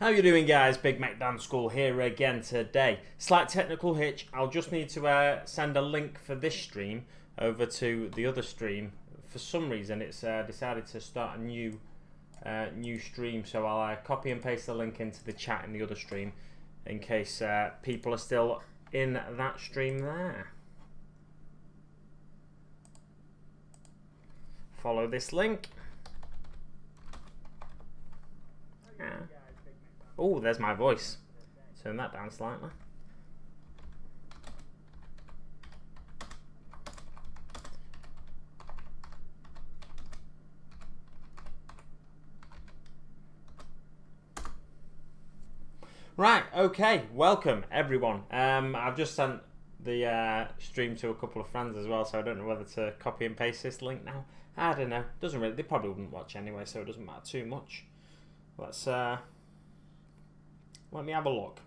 How you doing, guys? Big Mac Dan School here again today. Slight technical hitch. I'll just need to send a link for this stream over to the other stream. For some reason, it's decided to start a new stream, so I'll copy and paste the link into the chat in the other stream in case people are still in that stream there. Follow this link. Oh, there's my voice. Turn that down slightly. Right, okay, welcome everyone. I've just sent the stream to a couple of friends as well, so I don't know whether to copy and paste this link now. I don't know. Doesn't really. They probably wouldn't watch anyway, so it doesn't matter too much. Let's let me have a look.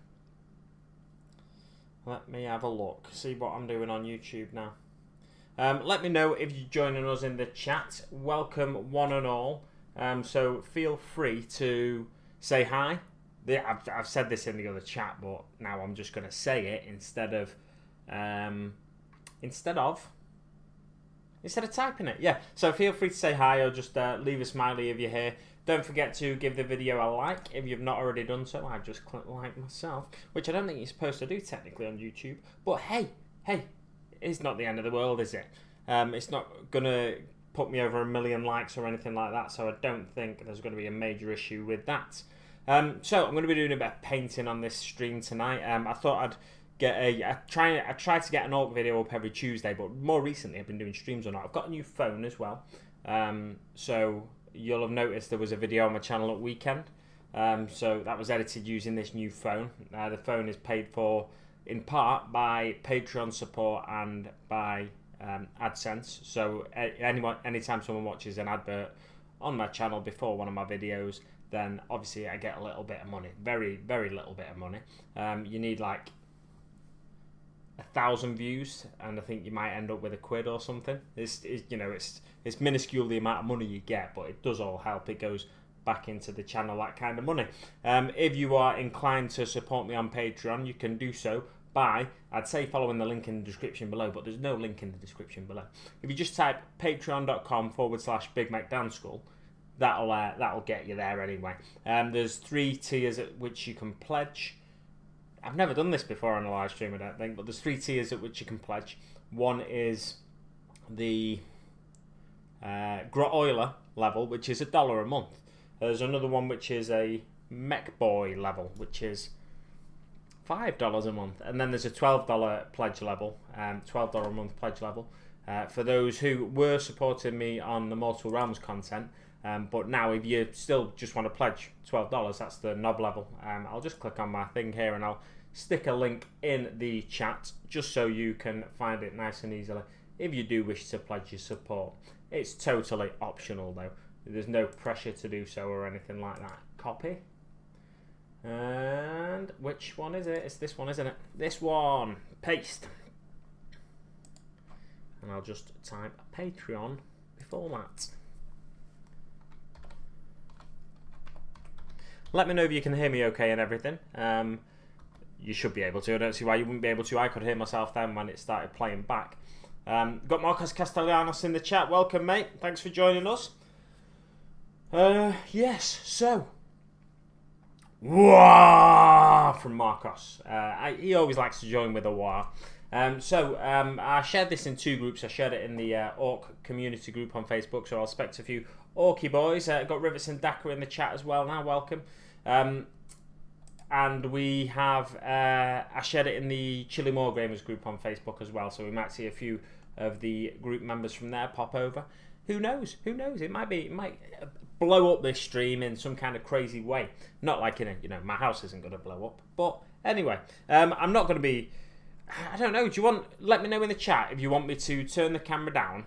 Let me have a look. See what I'm doing on YouTube now. Let me know if you're joining us in the chat. Welcome one and all. So feel free to say hi. I've said this in the other chat, but now I'm just going to say it instead of typing it. Yeah. So feel free to say hi or just leave a smiley if you're here. Don't forget to give the video a like if you've not already done so. I've just clicked like myself, which I don't think you're supposed to do technically on YouTube. But hey, it's not the end of the world, is it? It's not going to put me over 1 million likes or anything like that, so I don't think there's going to be a major issue with that. So I'm going to be doing a bit of painting on this stream tonight. I thought I'd get I try to get an Orc video up every Tuesday, but more recently I've been doing streams on it. I've got a new phone as well, so you'll have noticed there was a video on my channel at weekend. So that was edited using this new phone. The phone is paid for in part by Patreon support and by AdSense. So anytime someone watches an advert on my channel before one of my videos, then obviously I get a little bit of money. Very, very little bit of money. You need like 1,000 views, and I think you might end up with £1 or something. It's minuscule the amount of money you get, but it does all help. It goes back into the channel, that kind of money. If you are inclined to support me on Patreon, you can do so by, I'd say, following the link in the description below, but there's no link in the description below. If you just type patreon.com/BigMacDanSchool, that'll get you there anyway. There's 3 tiers at which you can pledge. I've never done this before on a live stream, I don't think, but there's 3 tiers at which you can pledge. One is the Grot level, which is $1 a month. There's another one which is a Mech Boy level, which is $5 a month, and then there's a $12 pledge level, $12 a month pledge level for those who were supporting me on the Mortal Realms content. But now, if you still just want to pledge $12, that's the knob level. I'll just click on my thing here and I'll stick a link in the chat just so you can find it nice and easily if you do wish to pledge your support. It's totally optional though. There's no pressure to do so or anything like that. Copy. And which one is it? It's this one, isn't it? This one. Paste. And I'll just type Patreon before that. Let me know if you can hear me okay and everything. You should be able to. I don't see why you wouldn't be able to. I could hear myself then when it started playing back. Got Marcos Castellanos in the chat. Welcome, mate. Thanks for joining us. Yes, so. Wah! From Marcos. He always likes to join with a wah. I shared this in 2 groups. I shared it in the Orc community group on Facebook, so I'll expect a few Orky boys. Got Rivets and Daka in the chat as well now. Welcome. And we have I shared it in the Chili More Gamers group on Facebook as well, so we might see a few of the group members from there pop over. Who knows? Who knows? It might blow up this stream in some kind of crazy way. Not like my house isn't going to blow up. But anyway, I'm not going to be. I don't know. Let me know in the chat if you want me to turn the camera down,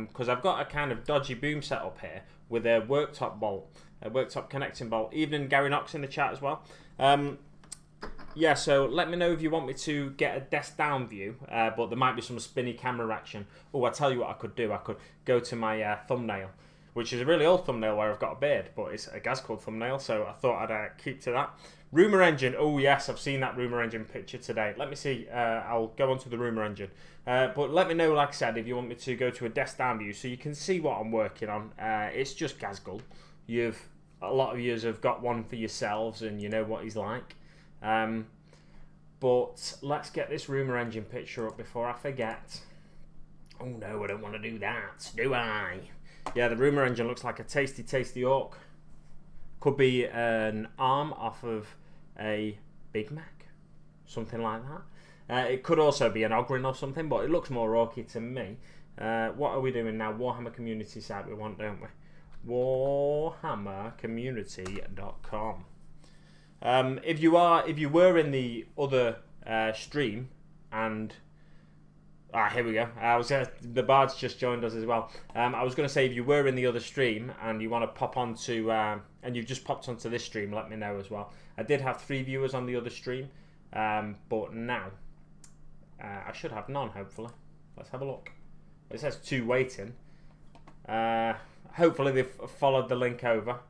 because I've got a kind of dodgy boom set up here with a worktop bolt, a worktop connecting bolt. Evening, Gary Knox in the chat as well. Yeah, so let me know if you want me to get a desk down view, but there might be some spinny camera action. Oh, I tell you what I could do. I could go to my thumbnail, which is a really old thumbnail where I've got a beard, but it's a Ghazghkull thumbnail, so I thought I'd keep to that. Rumour Engine, oh yes, I've seen that Rumour Engine picture today. Let me see, I'll go on to the Rumour Engine. But let me know, like I said, if you want me to go to a desk down view so you can see what I'm working on. It's just Ghazghkull. A lot of you have got one for yourselves and you know what he's like. But let's get this Rumour Engine picture up before I forget. Oh no, I don't want to do that, do I? Yeah, the Rumour Engine looks like a tasty, tasty orc. Could be an arm off of a Big Mac, something like that. It could also be an Ogren or something, but it looks more orky to me. What are we doing now? Warhammer community site we want, don't we? warhammercommunity.com. If you were in the other stream and here we go. The Bard's just joined us as well. I was going to say, if you were in the other stream and you want to pop onto, and you've just popped onto this stream, let me know as well. I did have 3 viewers on the other stream, but now I should have none, hopefully. Let's have a look. It says 2 waiting. Hopefully they've followed the link over.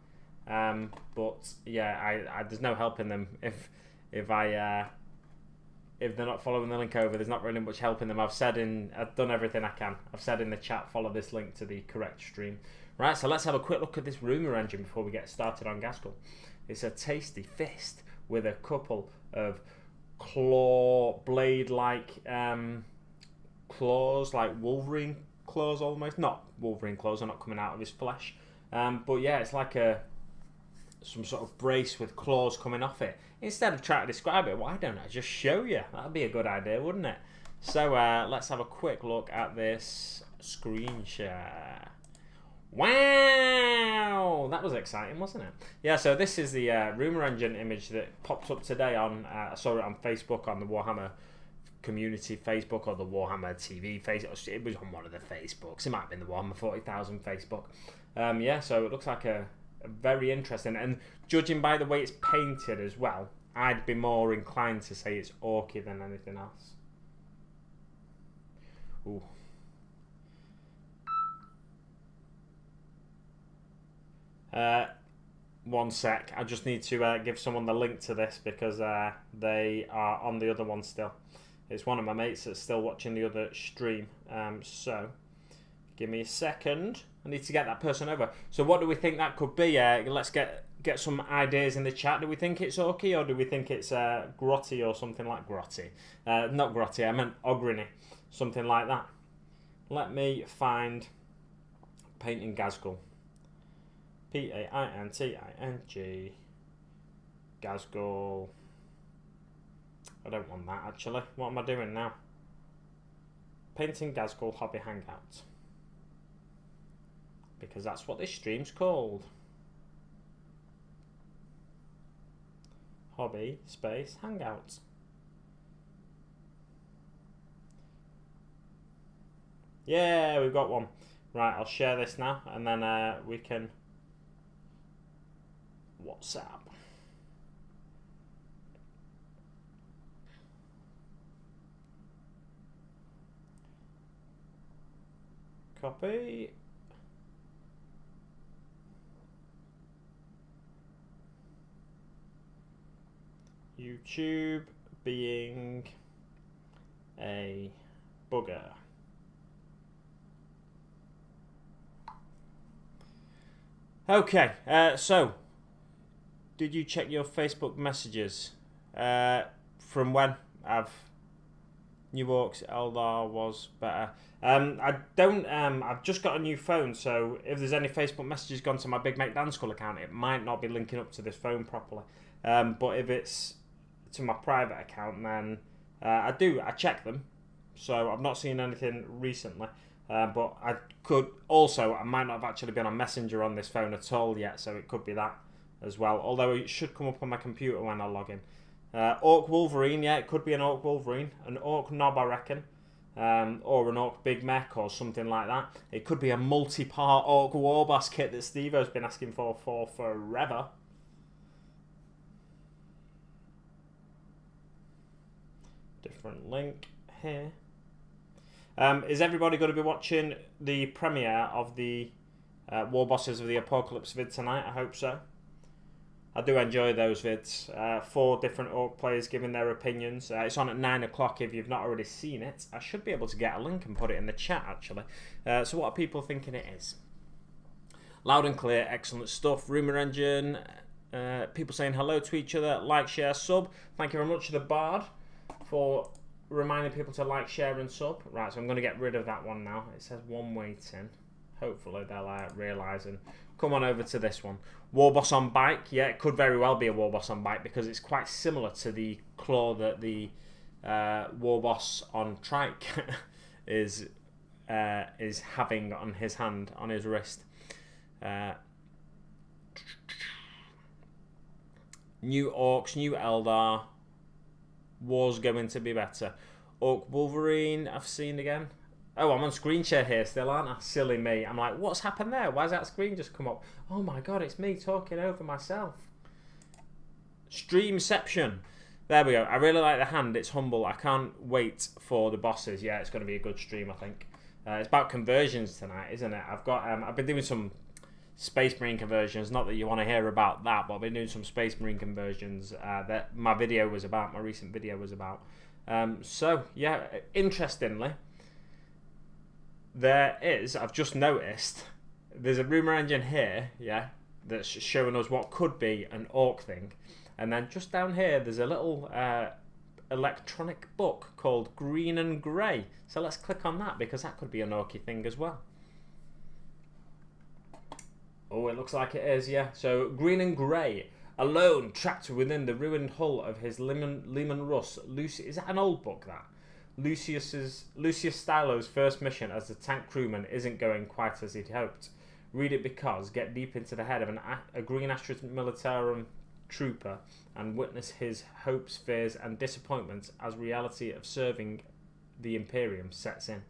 But yeah, there's no helping them if they're not following the link over. There's not really much helping them. I've done everything I can. I've said in the chat, follow this link to the correct stream. Right, so let's have a quick look at this Rumour Engine before we get started on Ghazghkull. It's a tasty fist with a couple of claw blade-like claws, like Wolverine claws almost. Not Wolverine claws, are not coming out of his flesh. But yeah, it's like some sort of brace with claws coming off it. Instead of trying to describe it, why don't I just show you? That'd be a good idea, wouldn't it? So let's have a quick look at this screen share. Wow, that was exciting, wasn't it? Yeah, so this is the Rumour Engine image that popped up today on, I saw it on Facebook, on the Warhammer community Facebook, or the Warhammer TV Facebook. It was on one of the Facebooks. It might have been the Warhammer 40,000 Facebook. Yeah, so it looks like a very interesting, and judging by the way it's painted as well, I'd be more inclined to say it's orky than anything else. Ooh. One sec, I just need to give someone the link to this because they are on the other one still. It's one of my mates that's still watching the other stream, so give me a second. I need to get that person over. So what do we think that could be? Let's get some ideas in the chat. Do we think it's orky, or do we think it's grotty or something like grotty? Not grotty, I meant ogriny. Something like that. Let me find Painting Ghazghkull. Painting Ghazghkull. I don't want that actually. What am I doing now? Painting Ghazghkull Hobby Hangout. Because that's what this stream's called. Hobby space Hangout. Yeah, we've got one. Right, I'll share this now, and then we can WhatsApp. Copy. YouTube being a bugger. Okay, so did you check your Facebook messages? From when? New Orcs Eldar was better. I don't. I've just got a new phone, so if there's any Facebook messages gone to my Big Mate Ghazghkull account, it might not be linking up to this phone properly. But if it's to my private account, then I check them. So I've not seen anything recently. But I might not have actually been on Messenger on this phone at all yet, so it could be that as well. Although it should come up on my computer when I log in. Orc Wolverine, yeah, it could be an Orc Wolverine. An Orc Knob, I reckon. Or an Orc Big Mech or something like that. It could be a multi-part Orc Warboss kit that Steve-O's been asking for forever. Different link here. Is everybody going to be watching the premiere of the War Bosses of the Apocalypse vid tonight. I hope so. I do enjoy those vids. 4 different Orc players giving their opinions. It's on at 9 o'clock if you've not already seen it. I should be able to get a link and put it in the chat, actually. So what are people thinking it is? Loud and clear, excellent stuff. Rumour Engine, people saying hello to each other. Like, share, sub. Thank you very much to the Bard for reminding people to like, share and sub. Right, so I'm going to get rid of that one now. It says one waiting. Hopefully they'll realise and come on over to this one. Warboss on bike. Yeah, it could very well be a Warboss on bike because it's quite similar to the claw that the Warboss on trike is having on his hand, on his wrist. New Orcs, new Eldar. War's going to be better. Orc Wolverine, I've seen again. Oh, I'm on screen share here still, aren't I? Silly me. I'm like, what's happened there? Why's that screen just come up? Oh my god, it's me talking over myself. Streamception. There we go. I really like the hand. It's humble. I can't wait for the bosses. Yeah, it's going to be a good stream, I think. It's about conversions tonight, isn't it? I've been doing some Space Marine conversions. Not that you want to hear about that, but I've been doing some Space Marine conversions that my video was about. My recent video was about. So, yeah, interestingly, I've just noticed, there's a rumour engine here, yeah, that's showing us what could be an Orc thing. And then just down here, there's a little electronic book called Green and Grey. So let's click on that, because that could be an Orcy thing as well. Oh, it looks like it is, yeah. So, Green and Grey, alone, trapped within the ruined hull of his Leman Russ. Is that an old book, that? Lucius Stylo's first mission as the tank crewman isn't going quite as he'd hoped. Read it because get deep into the head of a Green Astra Militarum trooper and witness his hopes, fears and disappointments as reality of serving the Imperium sets in.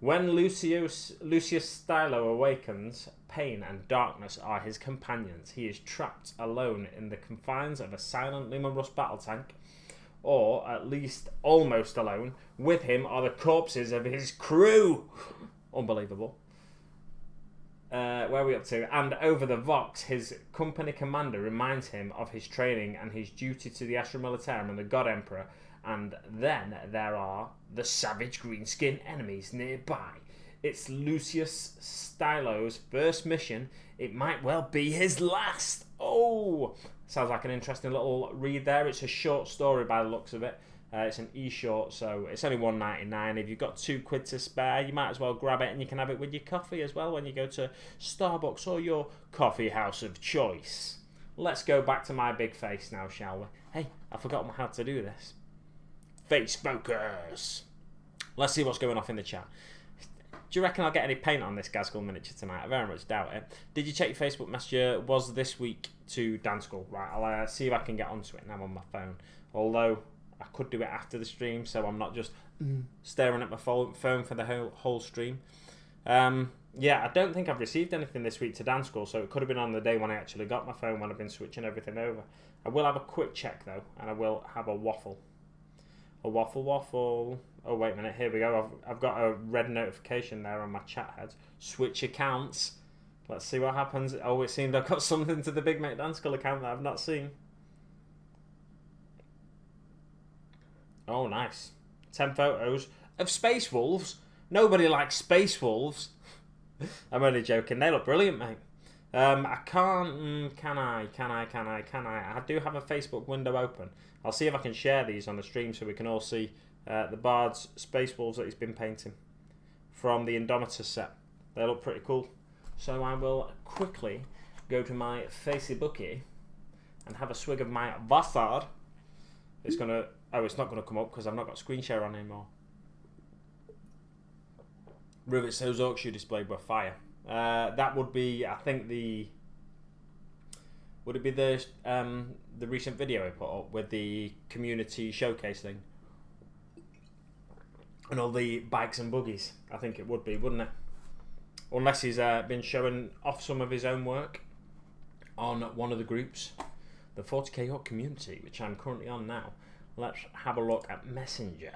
When Lucius Stylo awakens, pain and darkness are his companions. He is trapped alone in the confines of a silent Leman Russ battle tank, or at least almost alone. With him are the corpses of his crew. Unbelievable. Where are we up to? And over the Vox, his company commander reminds him of his training and his duty to the Astra Militarum and the God Emperor. And then there are the savage greenskin enemies nearby. It's Lucius Stylo's first mission. It might well be his last. Oh! Sounds like an interesting little read there. It's a short story by the looks of it. It's an e-short, so it's only $1.99. If you've got £2 to spare, you might as well grab it, and you can have it with your coffee as well when you go to Starbucks or your coffee house of choice. Let's go back to my big face now, shall we? Hey, I forgot how to do this. Face focus. Let's see what's going off in the chat. Do you reckon I'll get any paint on this Ghazghkull miniature tonight? I very much doubt it. Did you check your Facebook Messenger? Was this week to Ghazghkull? Right, I'll see if I can get onto it now on my phone. Although I could do it after the stream, so I'm not just staring at my phone for the whole stream. Yeah, I don't think I've received anything this week to Ghazghkull, so it could have been on the day when I actually got my phone when I've been switching everything over. I will have a quick check though, and I will have a waffle. A waffle. Oh, wait a minute. Here we go. I've got a red notification there on my chat head. Switch accounts. Let's see what happens. Oh, it seemed I've got something to the Big Mate Ghazghkull account that I've not seen. Oh, nice. 10 photos of Space Wolves. Nobody likes Space Wolves. I'm only joking. They look brilliant, mate. I can't... Can I? I do have a Facebook window open. I'll see if I can share these on the stream so we can all see the Bard's Space Wolves that he's been painting from the Indomitus set. They look pretty cool. So I will quickly go to my Facebookie and have a swig of my Vassar. It's gonna... Oh, it's not going to come up because I've not got screen share on anymore. Rivets, those Orcs you displayed were fire. That would be, I think, the... Would it be the recent video I put up with the community showcase thing? And all the bikes and buggies? I think it would be, wouldn't it? Unless he's been showing off some of his own work on one of the groups. The 40k Orc community, which I'm currently on now. Let's have a look at Messenger.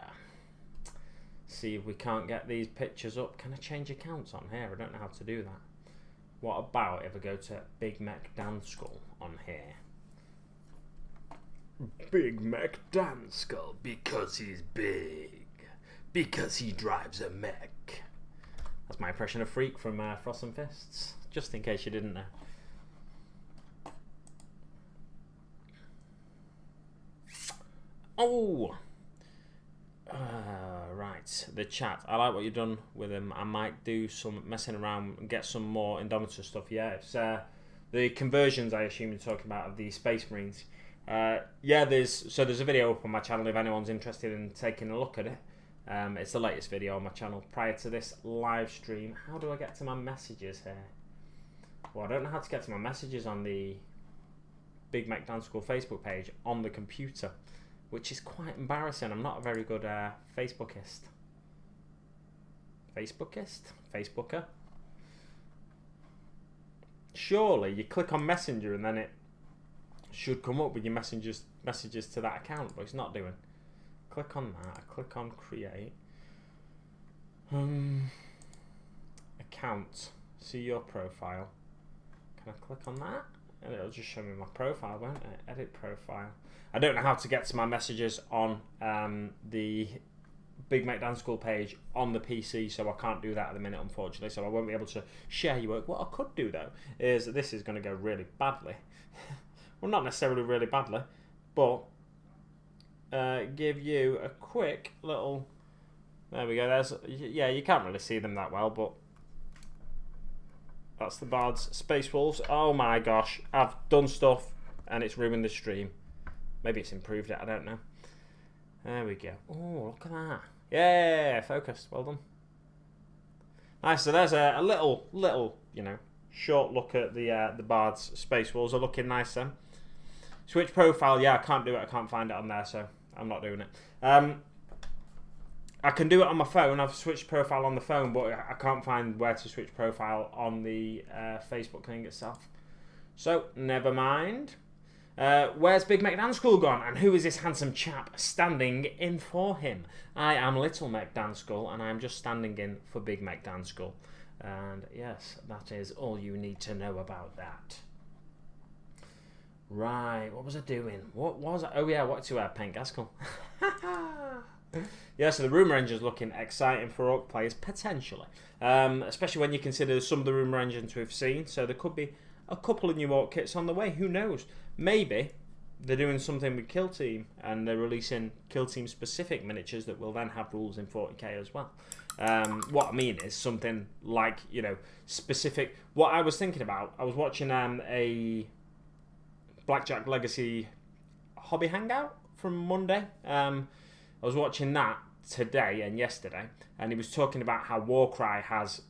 See if we can't get these pictures up. Can I change accounts on here? I don't know how to do that. What about if I go to Big Mac Ghazghkull on here? Big Mac Ghazghkull because he's big. Because he drives a mech. That's my impression of Freak from Frost and Fists. Just in case you didn't know. Oh! Right, the chat. I like what you've done with him. I might do some messing around and get some more Indomitor stuff. Yeah, it's the conversions I assume you're talking about of the Space Marines. Yeah, there's a video up on my channel if anyone's interested in taking a look at it. It's the latest video on my channel prior to this live stream. How do I get to my messages here? Well, I don't know how to get to my messages on the Big Mac Ghazghkull Facebook page on the computer, which is quite embarrassing. I'm not a very good Facebookist. Facebooker? Surely you click on Messenger and then it should come up with your messages to that account, but it's not doing. Click on that. I click on create. Account. See your profile. Can I click on that? And it'll just show me my profile, won't it? Edit profile. I don't know how to get to my messages on the Big Mac Ghazghkull page on the PC, so I can't do that at the minute, unfortunately. So I won't be able to share your work. What I could do though is this is going to go really badly. Well, not necessarily really badly, but give you a quick little. There we go. There's you can't really see them that well, but that's the Bard's Space Wolves. Oh my gosh, I've done stuff and it's ruined the stream. Maybe it's improved it. I don't know. There we go. Oh, look at that. Yeah, focused. Well done. Nice. So there's a little, short look at the Bard's Space Wolves. Are looking nice then. Switch profile. Yeah, I can't do it. I can't find it on there, so I'm not doing it. I can do it on my phone. I've switched profile on the phone, but I can't find where to switch profile on the Facebook thing itself. So never mind. Where's Big Mac Ghazghkull gone? And who is this handsome chap standing in for him? I am Little Mac Ghazghkull, and I'm just standing in for Big Mac Ghazghkull. And yes, that is all you need to know about that. Right, what was I doing? What was I? Oh yeah, what to paint Ghazghkull. Yeah, so the rumour engine's looking exciting for Orc players, potentially. Especially when you consider some of the rumour engines we've seen. So there could be a couple of new Orc kits on the way, who knows? Maybe they're doing something with Kill Team and they're releasing Kill Team specific miniatures that will then have rules in 40k as well. What I mean is something like, specific. What I was thinking about, I was watching a Blackjack Legacy hobby hangout from Monday. I was watching that today and yesterday, and he was talking about how Warcry has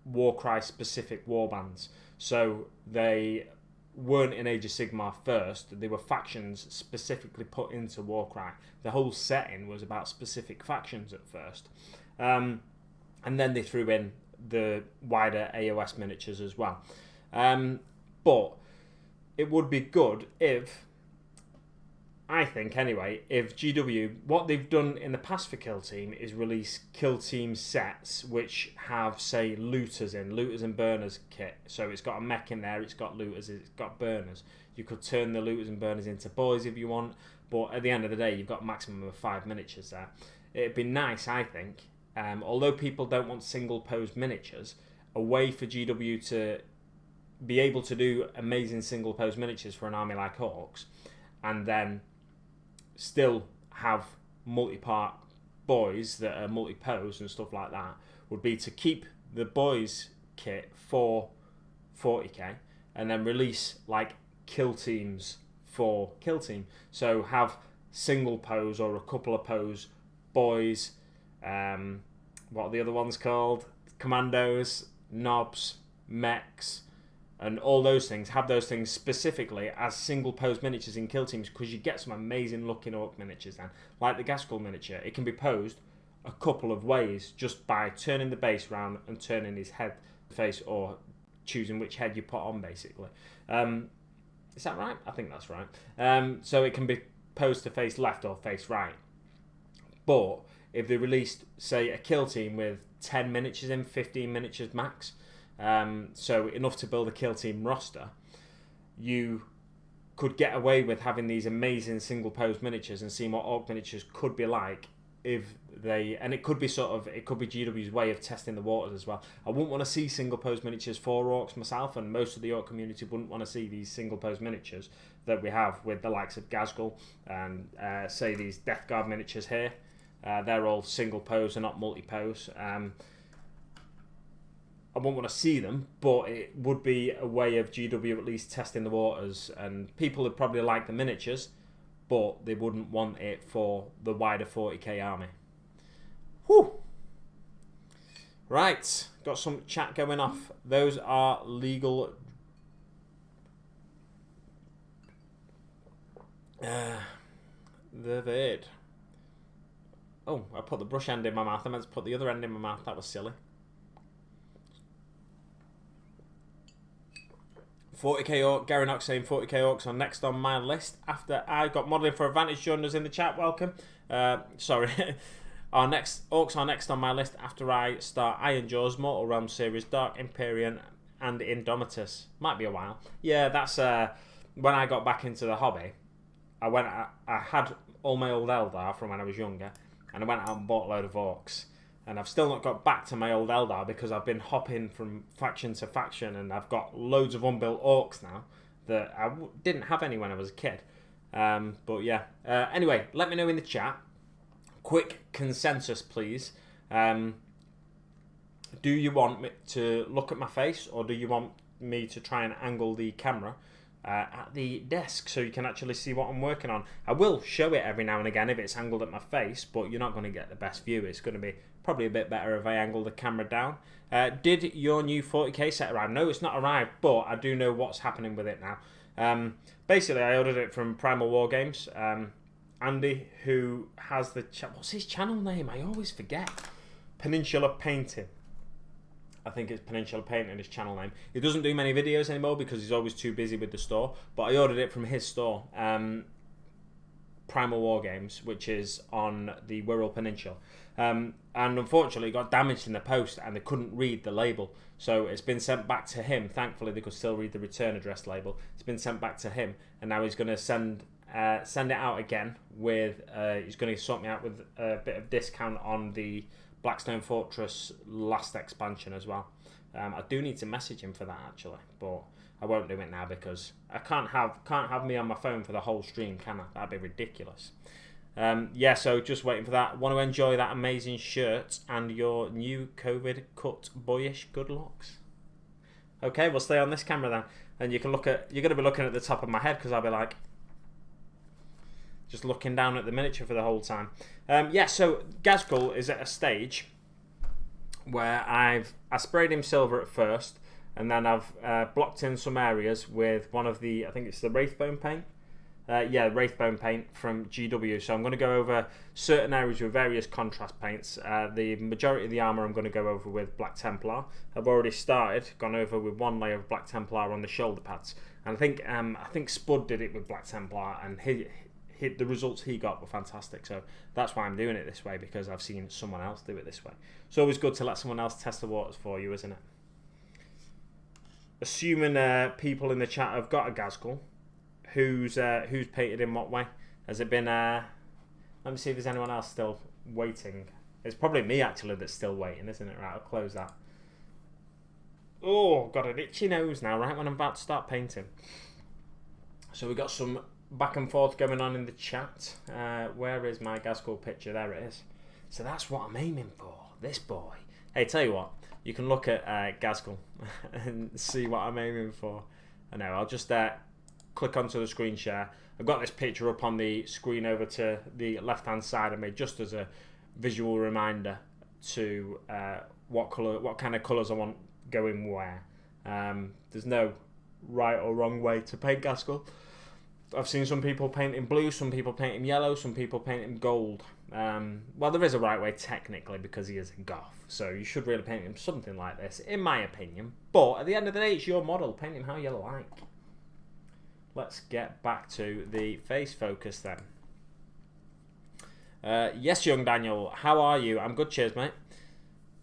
Warcry specific warbands. So they weren't in Age of Sigmar first, they were factions specifically put into Warcry. The whole setting was about specific factions at first. And then they threw in the wider AOS miniatures as well. But it would be good if, I think anyway, if GW, what they've done in the past for Kill Team is release Kill Team sets which have, say, looters and burners kit. So it's got a mech in there, it's got looters, it's got burners. You could turn the looters and burners into boys if you want, but at the end of the day, you've got a maximum of 5 miniatures there. It'd be nice, I think, although people don't want single pose miniatures, a way for GW to be able to do amazing single pose miniatures for an army like Orcs, and then still have multi-part boys that are multi-pose and stuff like that, would be to keep the boys kit for 40k and then release like kill teams for Kill Team. So have single pose or a couple of pose boys, what are the other ones called? Commandos, knobs, mechs, and all those things. Have those things specifically as single pose miniatures in Kill Teams, because you get some amazing looking Orc miniatures then. Like the Ghazghkull miniature, it can be posed a couple of ways just by turning the base round and turning his head face, or choosing which head you put on basically. Is that right? I think that's right. So it can be posed to face left or face right. But if they released, say, a Kill Team with 10 miniatures in, 15 miniatures max, so enough to build a kill team roster, you could get away with having these amazing single pose miniatures and seeing what Orc miniatures could be like if they, and it could be GW's way of testing the waters as well. I wouldn't want to see single pose miniatures for Orcs myself, and most of the Orc community wouldn't want to see these single pose miniatures that we have with the likes of Ghazghkull and say these Death Guard miniatures here. They're all single pose and not multi pose. I wouldn't want to see them, but it would be a way of GW at least testing the waters, and people would probably like the miniatures, but they wouldn't want it for the wider 40k army. Whew! Right, got some chat going off. Those are legal. The vid. Oh, I put the brush end in my mouth. I meant to put the other end in my mouth. That was silly. 40k Orc, Gary Knox saying 40k Orcs are next on my list. After I got modelling for Advantage joined us in the chat, welcome. Sorry. Orcs are next on my list after I start Iron Jaws, Mortal Realms series, Dark Imperium and Indomitus. Might be a while. Yeah, that's when I got back into the hobby. I had all my old Eldar from when I was younger, and I went out and bought a load of Orcs. And I've still not got back to my old Eldar because I've been hopping from faction to faction, and I've got loads of unbuilt Orcs now that I didn't have any when I was a kid. But yeah. Anyway, let me know in the chat. Quick consensus, please. Do you want me to look at my face, or do you want me to try and angle the camera at the desk so you can actually see what I'm working on? I will show it every now and again if it's angled at my face, but you're not going to get the best view. It's going to be probably a bit better if I angle the camera down. Did your new 40k set arrive? No, it's not arrived, but I do know what's happening with it now. Basically, I ordered it from Primal War Games. Andy, who has the... what's his channel name? I always forget. Peninsula Painting. I think it's Peninsula Painting, his channel name. He doesn't do many videos anymore because he's always too busy with the store. But I ordered it from his store, Primal War Games, which is on the Wirral Peninsula. And unfortunately, it got damaged in the post and they couldn't read the label. So it's been sent back to him. Thankfully, they could still read the return address label. It's been sent back to him, and now he's going to send it out again with... he's going to sort me out with a bit of discount on the Blackstone Fortress last expansion as well. I do need to message him for that actually, but I won't do it now because I can't have me on my phone for the whole stream, can I? That'd be ridiculous. Yeah, so just waiting for that. Want to enjoy that amazing shirt and your new COVID cut boyish good looks. Okay, we'll stay on this camera then, and you can look at. You're going to be looking at the top of my head because I'll be like, just looking down at the miniature for the whole time. Yeah, so Ghazghkull is at a stage where I sprayed him silver at first, and then I've blocked in some areas with one of the, I think it's the Wraithbone paint. Yeah, Wraithbone paint from GW. So I'm going to go over certain areas with various contrast paints. The majority of the armour I'm going to go over with Black Templar. I've already gone over with one layer of Black Templar on the shoulder pads. And I think Spud did it with Black Templar, and the results he got were fantastic. So that's why I'm doing it this way, because I've seen someone else do it this way. It's always good to let someone else test the waters for you, isn't it? Assuming people in the chat have got a Ghazghkull, who's painted in what way? Has it been... let me see if there's anyone else still waiting. It's probably me actually that's still waiting, isn't it? Right, I'll close that. Oh, got an itchy nose now, right when I'm about to start painting. So we got some back and forth going on in the chat. Where is my Ghazghkull picture? There it is. So that's what I'm aiming for, this boy. Hey, tell you what, you can look at Ghazghkull and see what I'm aiming for. I know, I'll just click onto the screen share. I've got this picture up on the screen over to the left hand side of me, just as a visual reminder to what kind of colours I want going where. There's no right or wrong way to paint Ghazghkull. I've seen some people paint in blue, some people paint in yellow, some people paint in gold. Well, there is a right way technically because he is a goth, so you should really paint him something like this, in my opinion. But at the end of the day, it's your model. Paint him how you like. Let's get back to the face focus then. Yes, young Daniel, how are you? I'm good, cheers, mate.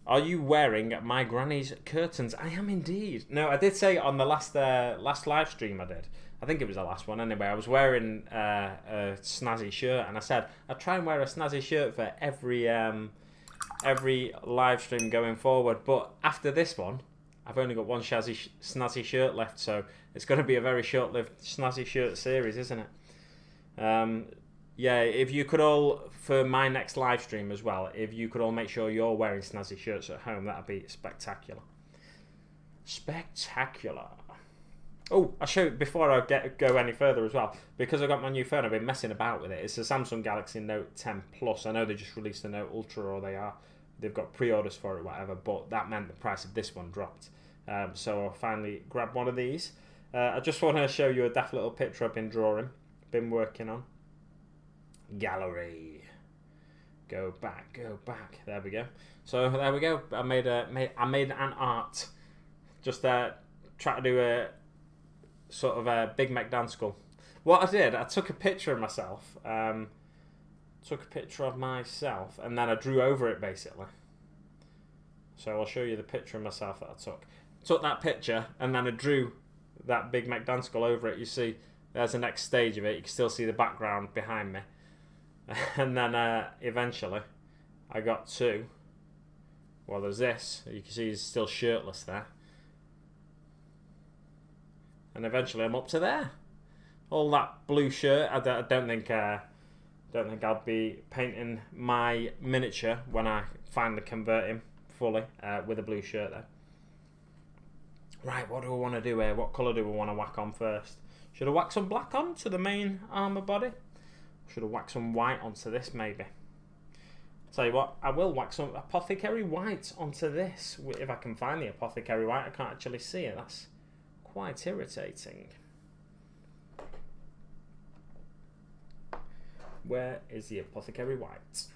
Are you wearing my granny's curtains? I am indeed. No, I did say on the last live stream I did. I think it was the last one anyway. I was wearing a snazzy shirt, and I said I'd try and wear a snazzy shirt for every live stream going forward. But after this one, I've only got one snazzy shirt left, so it's going to be a very short-lived snazzy shirt series, isn't it? Yeah, if you could all, for my next live stream as well, if you could all make sure you're wearing snazzy shirts at home, that'd be spectacular. Spectacular. Oh, I'll show you before I go any further as well. Because I got my new phone, I've been messing about with it. It's a Samsung Galaxy Note 10 Plus. I know they just released the Note Ultra, or they've got pre-orders for it, whatever. But that meant the price of this one dropped. So I finally grabbed one of these. I just want to show you a daft little picture I've been drawing, been working on. Gallery. Go back. There we go. So there we go. I made an art. Just try to do a sort of a Big Mac Ghazghkull. What I did, I took a picture of myself. And then I drew over it basically. So I'll show you the picture of myself that I took. Took that picture and then I drew that Big Mac Ghazghkull over it. You see, there's the next stage of it. You can still see the background behind me. And then eventually I got to, well, there's this. You can see he's still shirtless there. And eventually I'm up to there. All that blue shirt. I don't think I'll be painting my miniature when I finally convert him fully with a blue shirt there. Right, what do I want to do here? What colour do we want to whack on first? Should I whack some black on to the main armour body? Should I whack some white onto this maybe? Tell you what, I will whack some apothecary white onto this. If I can find the apothecary white, I can't actually see it. That's quite irritating. Where is the apothecary white?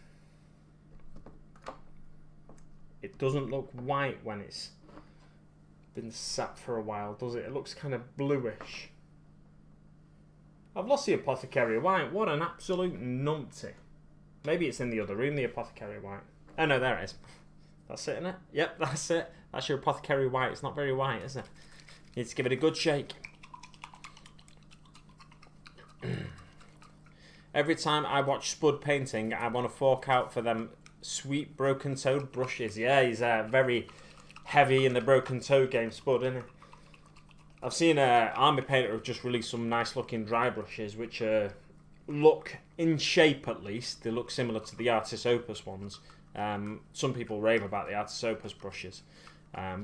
It doesn't look white when it's been sat for a while, does it? It looks kind of bluish. I've lost the apothecary white. What an absolute numpty. Maybe it's in the other room, the apothecary white. Oh no, there it is. That's it, isn't it? Yep, that's it. That's your apothecary white. It's not very white, is it? You need to give it a good shake. Every time I watch Spud painting, I want to fork out for them sweet broken-toed brushes. Yeah, he's very heavy in the broken-toed game, Spud, isn't he? I've seen Army Painter have just released some nice-looking dry brushes, which look, in shape at least, they look similar to the Artis Opus ones. Some people rave about the Artis Opus brushes,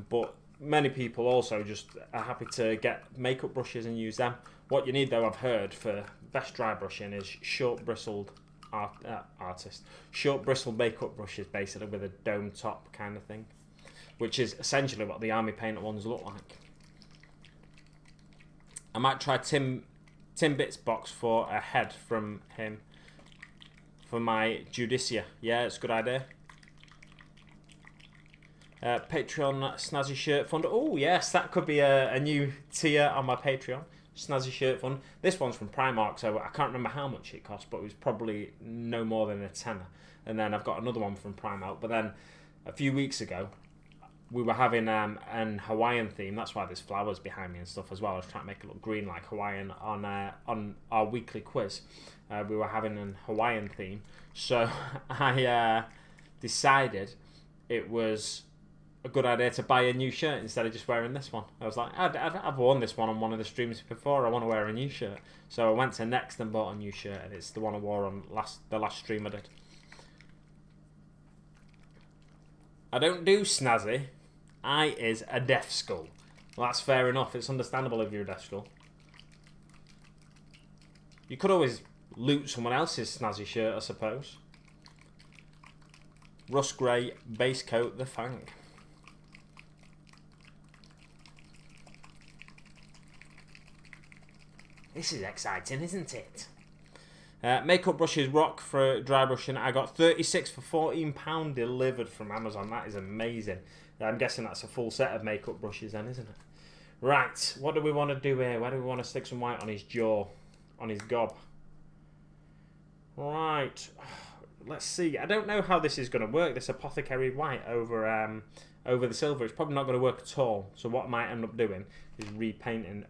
but many people also just are happy to get makeup brushes and use them. What you need, though, I've heard, for best dry brushing is short bristled makeup brushes, basically, with a dome top kind of thing, which is essentially what the Army Painter ones look like. I might try Tim Bits box for a head from him for my Judicia. Yeah, it's a good idea. Patreon Snazzy Shirt Fund. Oh, yes, that could be a new tier on my Patreon. Snazzy Shirt Fund. This one's from Primark, so I can't remember how much it cost, but it was probably no more than a tenner. And then I've got another one from Primark. But then a few weeks ago, we were having an Hawaiian theme. That's why there's flowers behind me and stuff as well. I was trying to make it look green like Hawaiian on our weekly quiz. We were having an Hawaiian theme. So I decided it was a good idea to buy a new shirt instead of just wearing this one. I was like, I've worn this one on one of the streams before. I want to wear a new shirt. So I went to Next and bought a new shirt. And it's the one I wore on the last stream I did. I don't do snazzy. I is a deaf skull. Well, that's fair enough. It's understandable if you're a deaf skull. You could always loot someone else's snazzy shirt, I suppose. Rust grey, base coat, the Fang. This is exciting, isn't it? Makeup brushes rock for dry brushing. I got 36 for £14 delivered from Amazon. That is amazing. I'm guessing that's a full set of makeup brushes then, isn't it? Right, what do we want to do here? Where do we want to stick some white on his jaw? On his gob? Right. let's see. I don't know how this is going to work, this apothecary white over the silver. It's probably not going to work at all. So what I might end up doing is repainting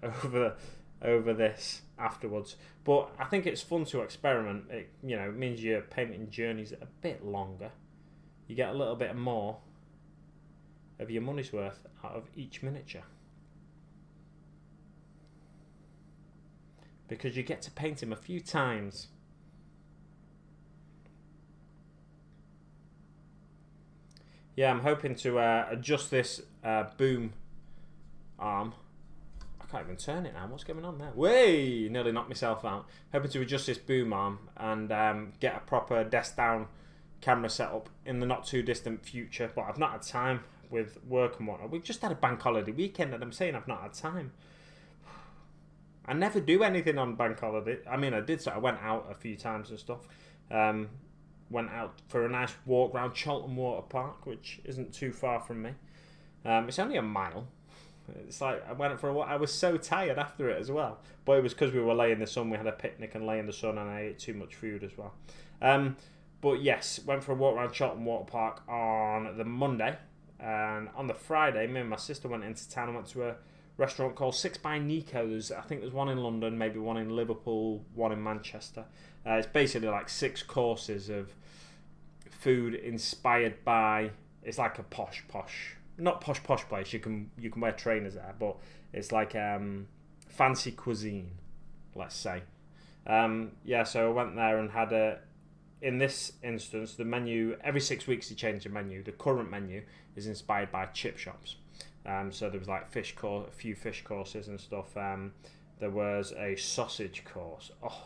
over this afterwards. But I think it's fun to experiment. It, you know, it means your painting journeys are a bit longer. You get a little bit more of your money's worth out of each miniature. Because you get to paint him a few times. Yeah, I'm hoping to adjust this boom arm. I can't even turn it now. What's going on there? Way! Nearly knocked myself out. Hoping to adjust this boom arm and get a proper desk down camera set up in the not too distant future. But I've not had time with work and whatnot. We've just had a bank holiday weekend and I'm saying I've not had time. I never do anything on bank holiday. I mean, I did, so I went out a few times and stuff. Went out for a nice walk around Chalton Water Park, which isn't too far from me. It's only a mile. It's like I went for a walk. I was so tired after it as well. But it was because we were laying in the sun. We had a picnic and lay in the sun, and I ate too much food as well. But yes, went for a walk around Chalton Water Park on the Monday. And on the Friday, me and my sister went into town and went to a restaurant called 6 by Nico's. I think there's one in London, maybe one in Liverpool, one in Manchester. It's basically like 6 courses of food inspired by. It's like a posh, not posh place. You can wear trainers there, but it's like fancy cuisine, let's say. Yeah, so I went there and had a. In this instance, the menu every 6 weeks they change the menu. The current menu is inspired by chip shops. So there was like a few fish courses and stuff. There was a sausage course. Oh,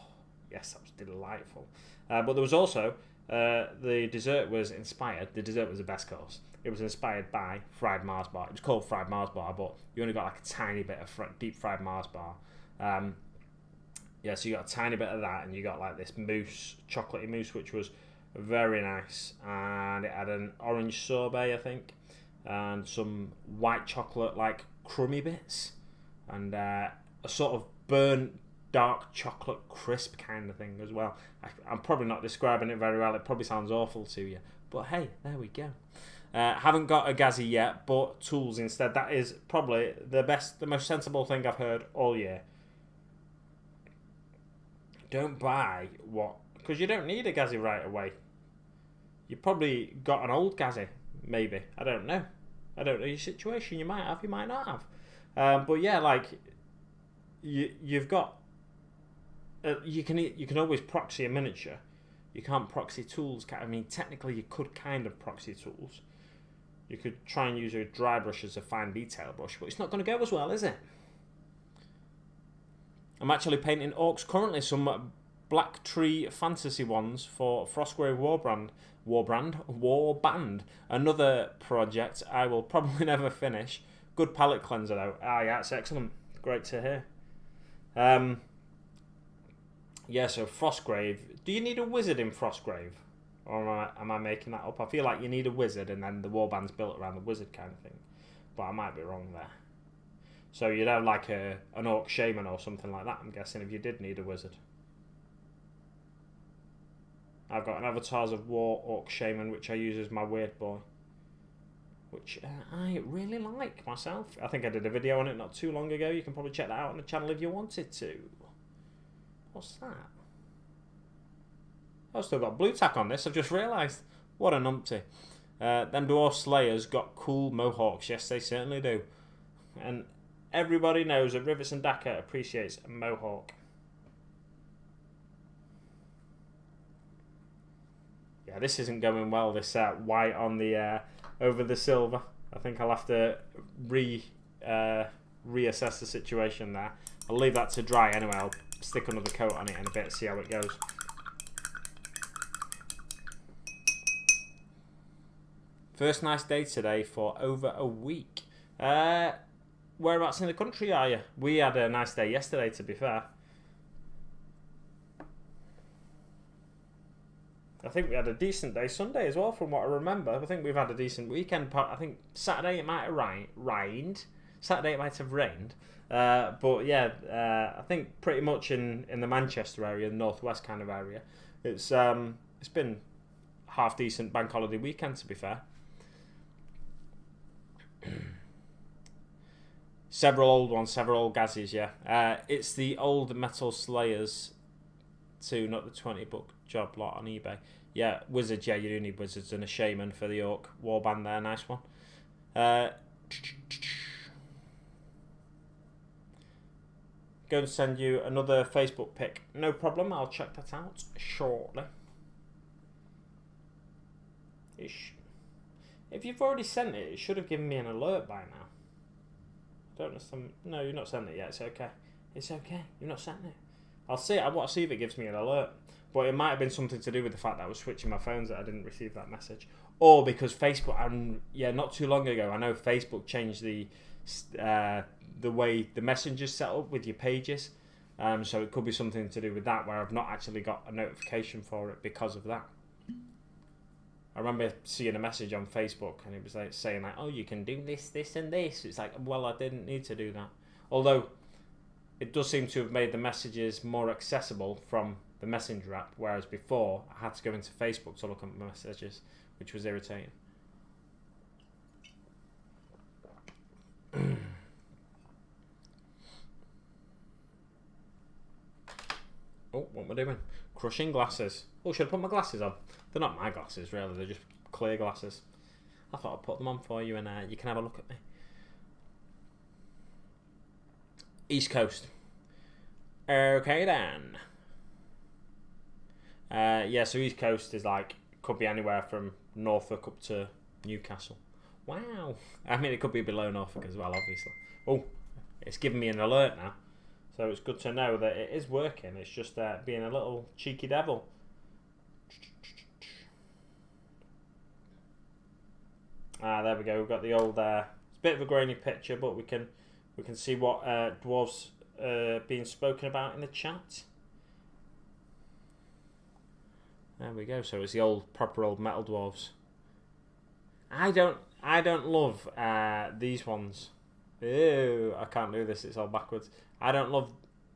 yes, that was delightful. But there was also, the dessert was inspired. The dessert was the best course. It was inspired by fried Mars bar. It was called fried Mars bar, but you only got like a tiny bit of deep fried Mars bar. Yeah, so you got a tiny bit of that, and you got like this mousse, chocolatey mousse, which was very nice. And it had an orange sorbet, I think, and some white chocolate like crummy bits, and a sort of burnt dark chocolate crisp kind of thing as well. I'm probably not describing it very well. It probably sounds awful to you, but hey, there we go. Haven't got a Gazzy yet, but tools instead. That is probably the most sensible thing I've heard all year. Don't buy because you don't need a Gazzy right away. You probably got an old Gazzy, maybe. I don't know your situation. You might have, you might not have. But yeah, like you've got. You can always proxy a miniature. You can't proxy tools. I mean, technically, you could kind of proxy tools. You could try and use a dry brush as a fine detail brush, but it's not going to go as well, is it? I'm actually painting Orcs currently, some Black Tree Fantasy ones for Frostgrave Warband. Another project I will probably never finish. Good palette cleanser though. Ah, yeah, it's excellent. Great to hear. Yeah, so Frostgrave. Do you need a wizard in Frostgrave? Or am I making that up? I feel like you need a wizard and then the warband's built around the wizard kind of thing. But I might be wrong there. So you'd have like an orc shaman or something like that, I'm guessing, if you did need a wizard. I've got an Avatars of War orc shaman, which I use as my weird boy. Which I really like myself. I think I did a video on it not too long ago. You can probably check that out on the channel if you wanted to. What's that? I've still got blue tack on this, I've just realised. What a numpty. Them Dwarf Slayers got cool mohawks. Yes, they certainly do. And everybody knows that Rivets and Daka appreciates a mohawk. Yeah, this isn't going well, this white on the over the silver. I think I'll have to reassess the situation there. I'll leave that to dry anyway. I'll stick another coat on it in a bit, see how it goes. First nice day today for over a week. Whereabouts in the country are you? We had a nice day yesterday, to be fair. I think we had a decent day Sunday as well, from what I remember. I think we've had a decent weekend. I think Saturday it might have rained. Saturday it might have rained. But yeah, I think pretty much in the Manchester area, the northwest kind of area, it's been half decent bank holiday weekend, to be fair. Several old ones, several old Gazzies, yeah. It's the old Metal Slayers 2, not the 20-book job lot on eBay. Yeah, wizards, yeah, you do need wizards and a shaman for the Orc warband there, nice one. Going to send you another Facebook pic. No problem, I'll check that out shortly. If you've already sent it, it should have given me an alert by now. Don't understand. No, you've not sent it yet. It's okay. It's okay. You've not sent it. I'll see it. I want to see if it gives me an alert. But it might have been something to do with the fact that I was switching my phones that I didn't receive that message. Or because Facebook, yeah, not too long ago, I know Facebook changed the way the messenger's set up with your pages. So it could be something to do with that, where I've not actually got a notification for it because of that. I remember seeing a message on Facebook and it was like saying like, oh, you can do this, this and this. It's like, well, I didn't need to do that. Although it does seem to have made the messages more accessible from the Messenger app, whereas before I had to go into Facebook to look at my messages, which was irritating. Oh, what am I doing? Crushing glasses. Oh, should I put my glasses on? They're not my glasses, really. They're just clear glasses. I thought I'd put them on for you and you can have a look at me. East Coast. Okay, then. Yeah, so East Coast is like, could be anywhere from Norfolk up to Newcastle. Wow. I mean, it could be below Norfolk as well, obviously. Oh, it's giving me an alert now. So it's good to know that it is working. It's just being a little cheeky devil. There we go. We've got the old. It's a bit of a grainy picture, but we can see what dwarves being spoken about in the chat. There we go. So it's the old, proper old metal dwarves. I don't love these ones. Ew, I can't do this. It's all backwards. I don't love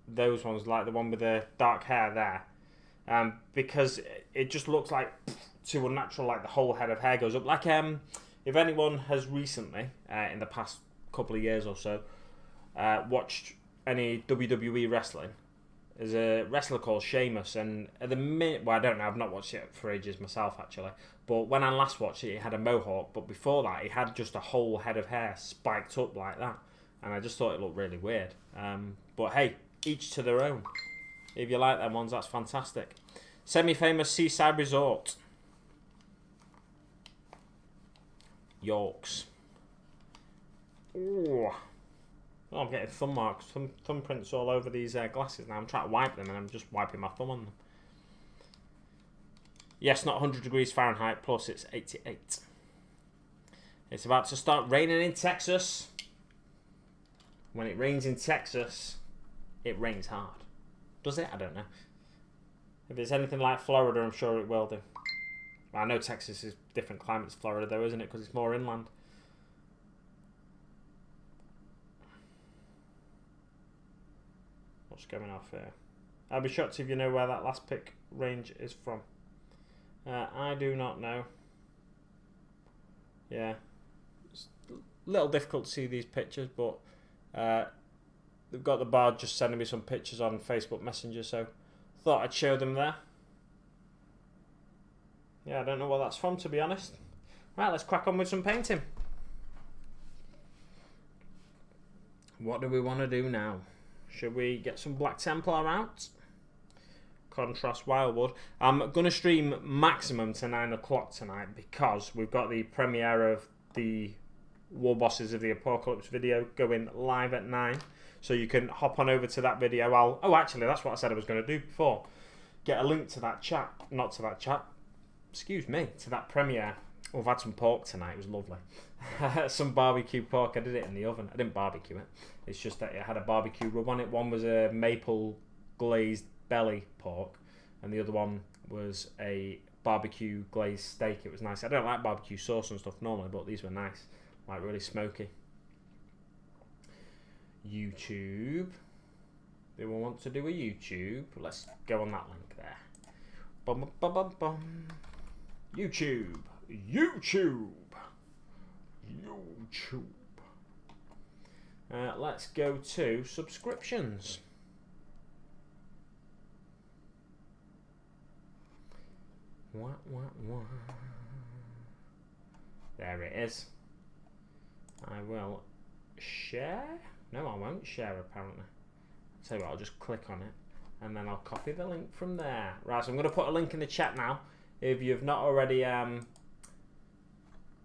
those ones, like the one with the dark hair there, because it just looks like too unnatural. Like the whole head of hair goes up. Like if anyone has recently, in the past couple of years or so, watched any WWE wrestling, there's a wrestler called Sheamus, and at the minute, well, I don't know, I've not watched it for ages myself actually, but when I last watched it, he had a mohawk, but before that, he had just a whole head of hair spiked up like that, and I just thought it looked really weird. But hey, each to their own. If you like them ones, that's fantastic. Semi-famous seaside resort. Yorks. Ooh. Oh, I'm getting thumb marks, thumbprints all over these glasses now. I'm trying to wipe them and I'm just wiping my thumb on them. Yes, not 100 degrees Fahrenheit, plus it's 88. It's about to start raining in Texas. When it rains in Texas, it rains hard. Does it? I don't know. If it's anything like Florida, I'm sure it will do. Well, I know Texas is different climate to Florida though, isn't it? Because it's more inland. What's going off here? I'll be shocked if you know where that last pick range is from. I do not know. Yeah. It's a little difficult to see these pictures, but they've got the bard just sending me some pictures on Facebook Messenger, so thought I'd show them there. Yeah, I don't know what that's from, to be honest. Right, let's crack on with some painting. What do we want to do now? Should we get some Black Templar out? Contrast Wildwood. I'm going to stream maximum to 9 o'clock tonight because we've got the premiere of the War Bosses of the Apocalypse video going live at 9. So you can hop on over to that video. Oh, actually, that's what I said I was going to do before. Get a link to that chat. Not to that chat. Excuse me. To that premiere. Oh, I've had some pork tonight. It was lovely. Some barbecue pork. I did it in the oven. I didn't barbecue it. It's just that it had a barbecue rub on it. One was a maple glazed belly pork, and the other one was a barbecue glazed steak. It was nice. I don't like barbecue sauce and stuff normally, but these were nice. Like really smoky. YouTube. They will want to do a YouTube. Let's go on that link there. Bum, bum, bum, bum. YouTube. YouTube. YouTube. Let's go to subscriptions. What? There it is. I will share. No, I won't share apparently. I'll tell you what, I'll just click on it and then I'll copy the link from there. Right, so I'm going to put a link in the chat now. If you've not already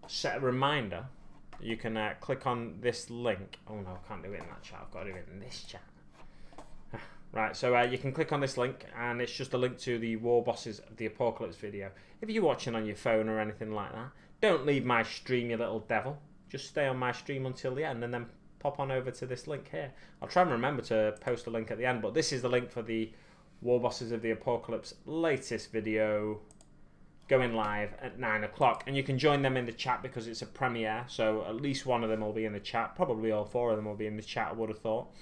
set a reminder, you can click on this link. Oh no, I can't do it in that chat. I've got to do it in this chat. Right, so you can click on this link and it's just a link to the War Bosses of the Apocalypse video. If you're watching on your phone or anything like that, don't leave my stream, you little devil. Just stay on my stream until the end and then pop on over to this link here. I'll try and remember to post a link at the end, but this is the link for the War Bosses of the Apocalypse latest video going live at 9 o'clock. And you can join them in the chat because it's a premiere, so at least one of them will be in the chat. Probably all four of them will be in the chat, I would have thought.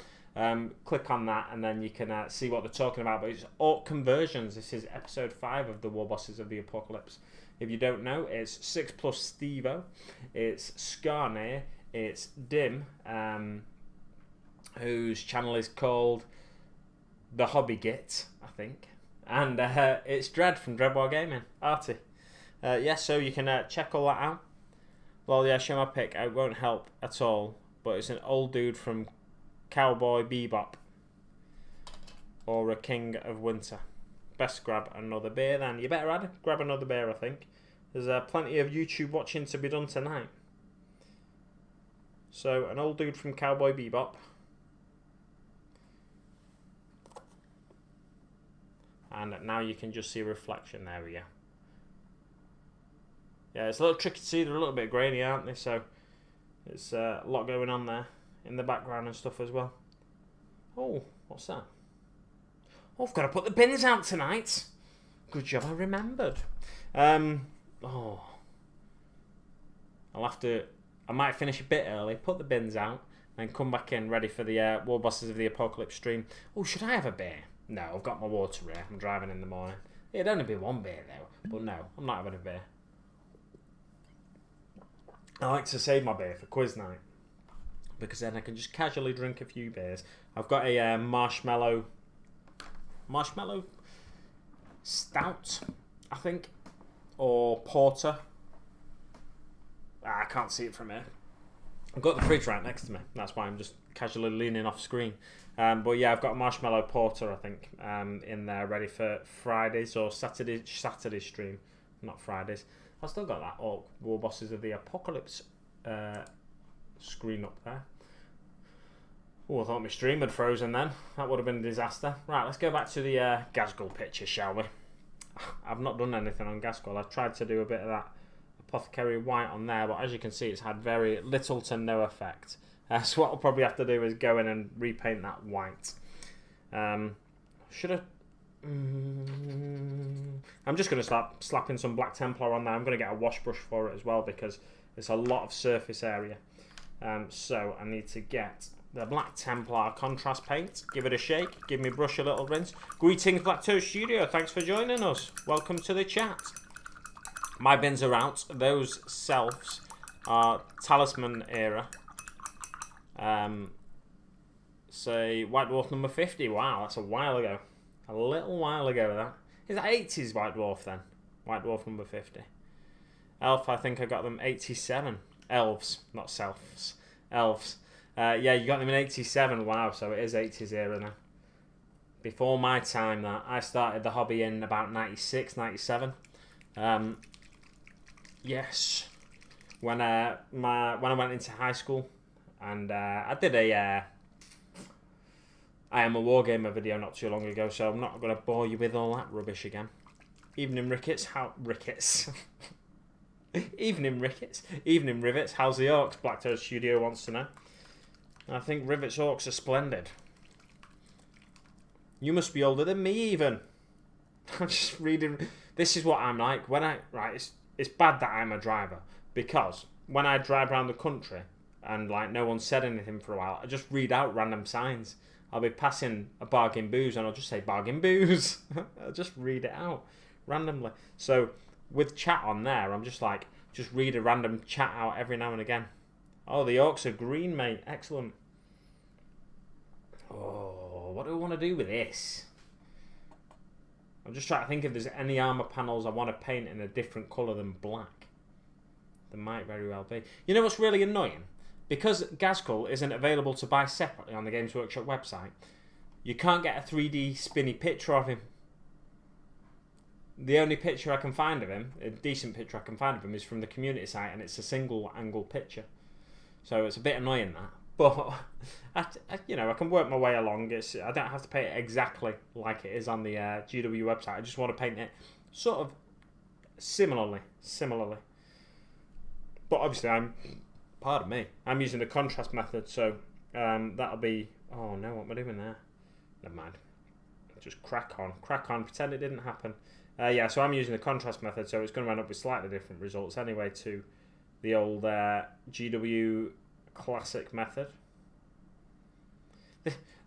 Click on that and then you can see what they're talking about. But it's Orc conversions. This is episode 5 of the War Bosses of the Apocalypse. If you don't know, it's 6 plus Stevo, it's Skarnir, it's Dim, whose channel is called The Hobby Git, I think, and it's Dread from Dreadwar Gaming, Artie. Yeah, so you can check all that out. Well, yeah, show my pic. It won't help at all, but it's an old dude from Cowboy Bebop, or a King of Winter. Best grab another beer then. You better grab another beer, I think. There's plenty of YouTube watching to be done tonight. So, an old dude from Cowboy Bebop. And now you can just see a reflection. There we go. Yeah, it's a little tricky to see. They're a little bit grainy, aren't they? So, it's a lot going on there in the background and stuff as well. Oh, what's that? Oh, I've got to put the bins out tonight. Good job I remembered. Oh. I might finish a bit early, put the bins out, and come back in ready for the War Bosses of the Apocalypse stream. Oh, should I have a beer? No, I've got my water here. I'm driving in the morning. It'd only be one beer though, but no, I'm not having a beer. I like to save my beer for quiz night, because then I can just casually drink a few beers. I've got a marshmallow stout, I think, or porter. I can't see it from here. I've got the fridge right next to me. That's why I'm just casually leaning off screen. But yeah, I've got a marshmallow porter, I think, in there, ready for Fridays or Saturday stream. Not Fridays. I've still got that Orc War Bosses of the Apocalypse screen up there. Oh, I thought my stream had frozen then. That would have been a disaster. Right, let's go back to the Ghazghkull picture, shall we? I've not done anything on Ghazghkull. I've tried to do a bit of that Apothecary White on there, but as you can see, it's had very little to no effect. So what I'll probably have to do is go in and repaint that white. Should have... I'm just going to start slapping some Black Templar on there. I'm going to get a wash brush for it as well, because it's a lot of surface area. So I need to get the Black Templar contrast paint, give it a shake, give me brush a little rinse. Greetings Black Toast Studio, thanks for joining us. Welcome to the chat. My bins are out. Those selves are Talisman era. Say White Dwarf number 50. Wow, that's a while ago. A little while ago that. Is that 80s White Dwarf then? White Dwarf number 50. Elf, I think I got them 87. Elves, not selves. Elves. Yeah, you got them in 87. Wow, so it is 80s era now. Before my time that. I started the hobby in about 96, 97. Yes. When I went into high school, and I did a I Am a Wargamer video not too long ago, so I'm not going to bore you with all that rubbish again. Evening Rickets, Evening Rickets. Evening Rivets, how's the Orcs? Black Toast Studio wants to know. I think Rivets Orcs are splendid. You must be older than me even. I'm just reading. This is what I'm like. It's bad that I'm a driver, because when I drive around the country and like no one said anything for a while, I just read out random signs. I'll be passing a bargain booze and I'll just say bargain booze. I'll just read it out randomly. So with chat on there, I'm just like, just read a random chat out every now and again. Oh, the orcs are green, mate. Excellent. Oh, what do I want to do with this? I'm just trying to think if there's any armor panels I want to paint in a different colour than black. There might very well be. You know what's really annoying? Because Ghazghkull isn't available to buy separately on the Games Workshop website, you can't get a 3D spinny picture of him. The only picture I can find of him, a decent picture I can find of him, is from the community site, and it's a single angle picture. So it's a bit annoying, that. But I can work my way along. I don't have to paint it exactly like it is on the GW website. I just want to paint it sort of similarly. But obviously, pardon me, I'm using the contrast method, so that'll be. Oh no, what am I doing there? Never mind. Just crack on, pretend it didn't happen. Yeah, so I'm using the contrast method, so it's going to end up with slightly different results anyway to the old GW classic method.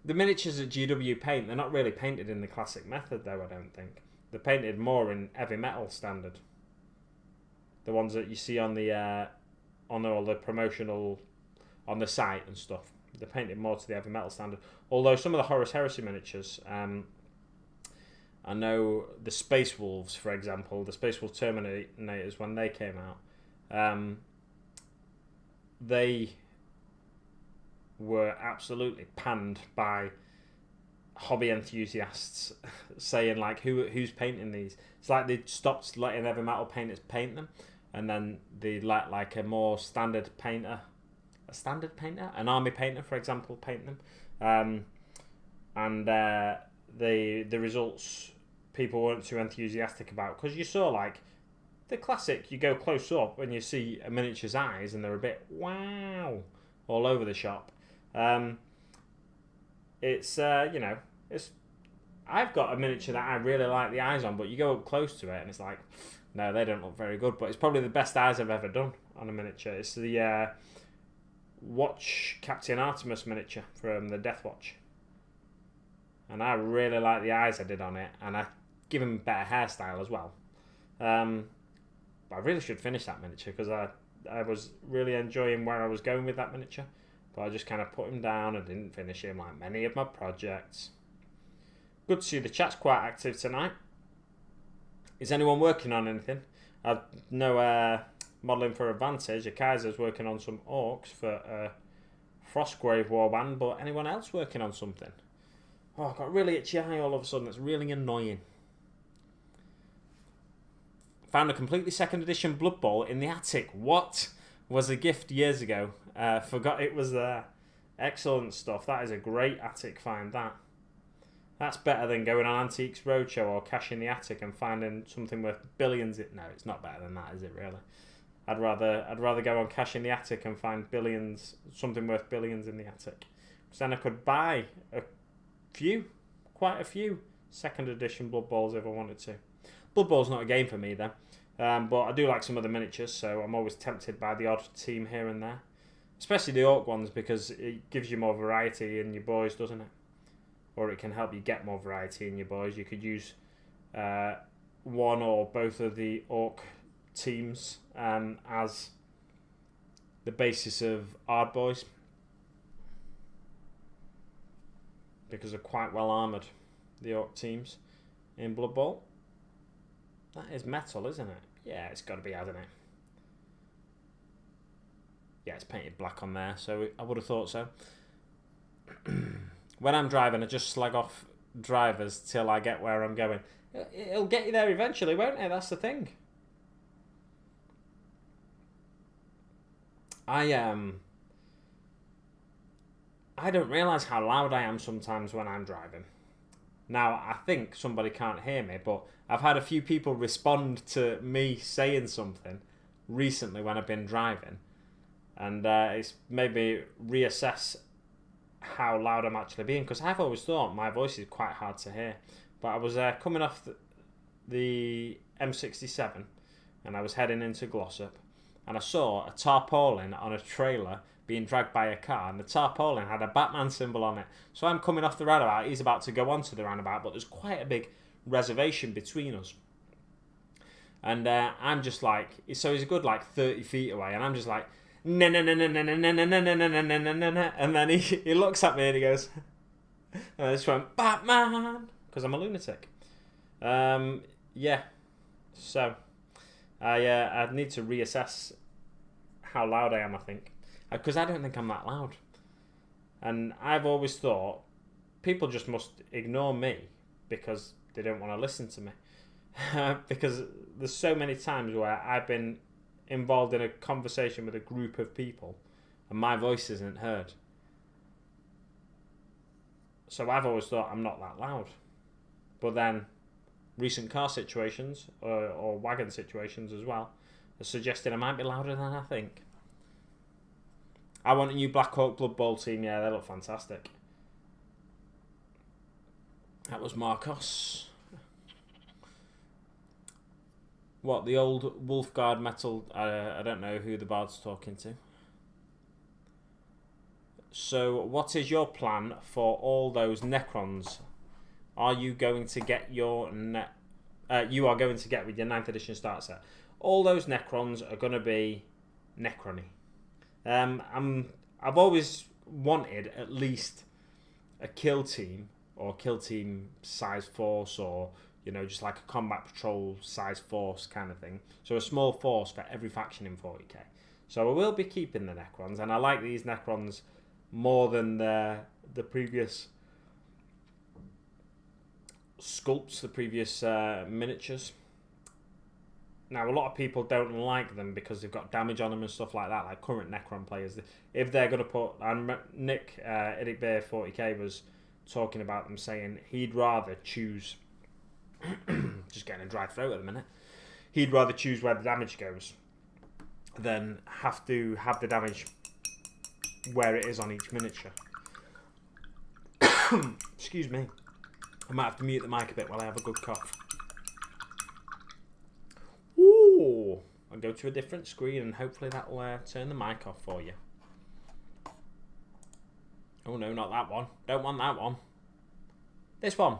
The miniatures at GW paint, they're not really painted in the classic method though, I don't think. They're painted more in heavy metal standard. The ones that you see on the on all the promotional on the site and stuff. They're painted more to the heavy metal standard. Although some of the Horus Heresy miniatures, I know the Space Wolves, for example, the Space Wolf Terminators, when they came out, they were absolutely panned by hobby enthusiasts, saying like, "Who's painting these?" It's like they stopped letting heavy metal painters paint them, and then they let like a more standard painter, an army painter, for example, paint them, and the results people weren't too enthusiastic about, because you saw like the classic, you go close up and you see a miniature's eyes and they're a bit wow all over the shop. It's I've got a miniature that I really like the eyes on, but you go up close to it and it's like, no, they don't look very good. But it's probably the best eyes I've ever done on a miniature. It's the Watch Captain Artemis miniature from the Death Watch, and I really like the eyes I did on it, and I give him better hairstyle as well. But I really should finish that miniature, because I was really enjoying where I was going with that miniature, but I just kind of put him down and didn't finish him like many of my projects. Good to see the chat's quite active tonight. Is anyone working on anything? I know modelling for Advantage, Kaiser's working on some orcs for Frostgrave Warband, but anyone else working on something? Oh, I've got a really itchy eye all of a sudden. It's really annoying. Found a completely second edition Blood Bowl in the attic. What? Was a gift years ago. Forgot it was there. Excellent stuff. That is a great attic find, that. That's better than going on Antiques Roadshow or Cash in the Attic and finding something worth billions. No, it's not better than that, is it really? I'd rather go on Cash in the Attic and find something worth billions in the attic. Because then I could buy quite a few second edition Blood Bowls if I wanted to. Blood Bowl's not a game for me then, but I do like some of the miniatures, so I'm always tempted by the odd team here and there. Especially the Orc ones, because it gives you more variety in your boys, doesn't it? Or it can help you get more variety in your boys. You could use one or both of the Orc teams as the basis of Ard boys, because they're quite well armoured, the Orc teams in Blood Bowl. That is metal, isn't it? Yeah, it's got to be, hasn't it? Yeah, it's painted black on there, so I would have thought so. When I'm driving, I just slag off drivers till I get where I'm going. It'll get you there eventually, won't it? That's the thing. I don't realise how loud I am sometimes when I'm driving. Now, I think somebody can't hear me, but I've had a few people respond to me saying something recently when I've been driving, and it's made me reassess how loud I'm actually being, because I've always thought my voice is quite hard to hear. But I was coming off the M67 and I was heading into Glossop, and I saw a tarpaulin on a trailer being dragged by a car, and the tarpaulin had a Batman symbol on it. So I'm coming off the roundabout, he's about to go onto the roundabout, but there's quite a big reservation between us. And I'm just like, so he's a good like 30 feet away, and I'm just like, no, no, no, no, no, no, no, no, no, no, no, no, no, no, no. And then he looks at me and he goes, and I just went, Batman, because I'm a lunatic. Yeah. So I need to reassess how loud I am, I think, because I don't think I'm that loud. And I've always thought people just must ignore me because they don't want to listen to me. Because there's so many times where I've been involved in a conversation with a group of people and my voice isn't heard. So I've always thought I'm not that loud. But then recent car situations or wagon situations as well are suggesting I might be louder than I think. I want a new Black Hawk Blood Bowl team. Yeah, they look fantastic. That was Marcos. What, the old Wolfguard metal? I don't know who the bard's talking to. So, what is your plan for all those Necrons? Are you going to get your you are going to get with your 9th edition starter set? All those Necrons are going to be Necrony. I've always wanted at least a kill team or kill team size force, or just like a combat patrol size force kind of thing. So a small force for every faction in 40k. So I will be keeping the Necrons, and I like these Necrons more than the previous sculpts, the previous miniatures. Now, a lot of people don't like them because they've got damage on them and stuff like that, like current Necron players. If they're going to put... And Nick, Eric Bear 40k was talking about them, saying he'd rather choose... just getting a dry throat at the minute. He'd rather choose where the damage goes than have to have the damage where it is on each miniature. Excuse me. I might have to mute the mic a bit while I have a good cough. Ooh, I'll go to a different screen and hopefully that will turn the mic off for you. Oh no, not that one. Don't want that one. This one.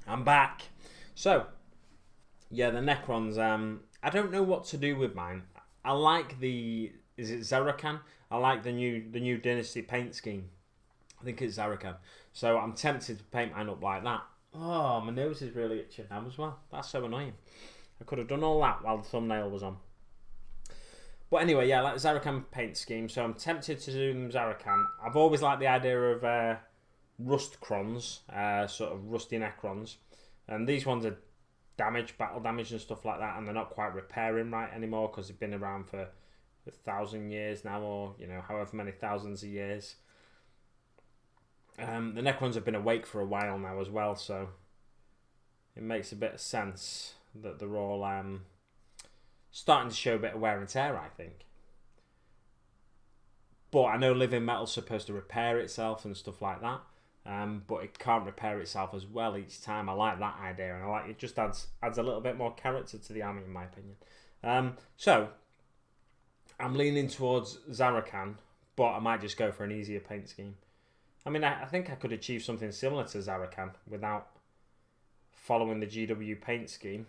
I'm back. So, yeah, the Necrons, I don't know what to do with mine. I like the... Is it Zarakan? I like the new Dynasty paint scheme. I think it's Zarakan. So I'm tempted to paint mine up like that. Oh, my nose is really itching now as well. That's so annoying. I could have done all that while the thumbnail was on. But anyway, yeah, I like the Zarakan paint scheme. So I'm tempted to do them Zarakan. I've always liked the idea of rust crons, sort of rusty Necrons. And these ones are damage, battle damage and stuff like that, and they're not quite repairing right anymore because they've been around for 1,000 years now, or however many thousands of years. The Necrons have been awake for a while now as well, so it makes a bit of sense that they're all starting to show a bit of wear and tear, I think. But I know living metal's supposed to repair itself and stuff like that. But it can't repair itself as well each time. I like that idea, and I like it. Just adds a little bit more character to the army, in my opinion. So I'm leaning towards Zarakan, but I might just go for an easier paint scheme. I mean, I think I could achieve something similar to Zarakan without following the GW paint scheme,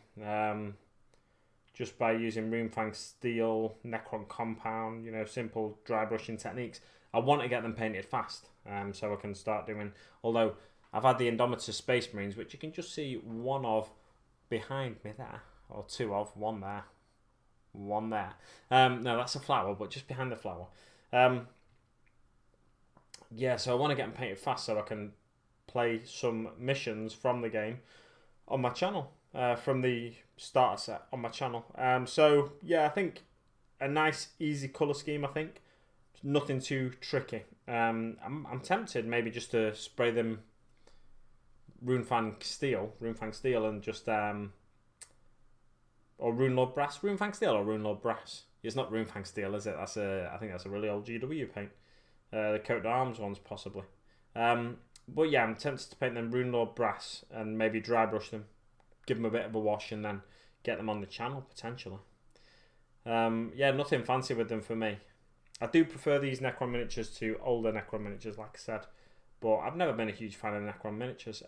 just by using Runefang Steel, Necron Compound, simple dry brushing techniques. I want to get them painted fast, so I can start doing... Although, I've had the Indomitus Space Marines, which you can just see one of behind me there. Or two of, one there. One there. No, that's a flower, but just behind the flower. Yeah, so I want to get them painted fast so I can play some missions from the game on my channel. From the starter set on my channel. So, yeah, I think a nice, easy colour scheme, I think. Nothing too tricky. I'm tempted maybe just to spray them Runefang Steel, and just or Runelord Brass, Runefang Steel or Runelord Brass. It's not Runefang Steel, is it? I think that's a really old GW paint. The coat d'arms ones possibly. But yeah, I'm tempted to paint them Runelord Brass and maybe dry brush them, give them a bit of a wash, and then get them on the channel potentially. Yeah, nothing fancy with them for me. I do prefer these Necron miniatures to older Necron miniatures, like I said, but I've never been a huge fan of Necron miniatures.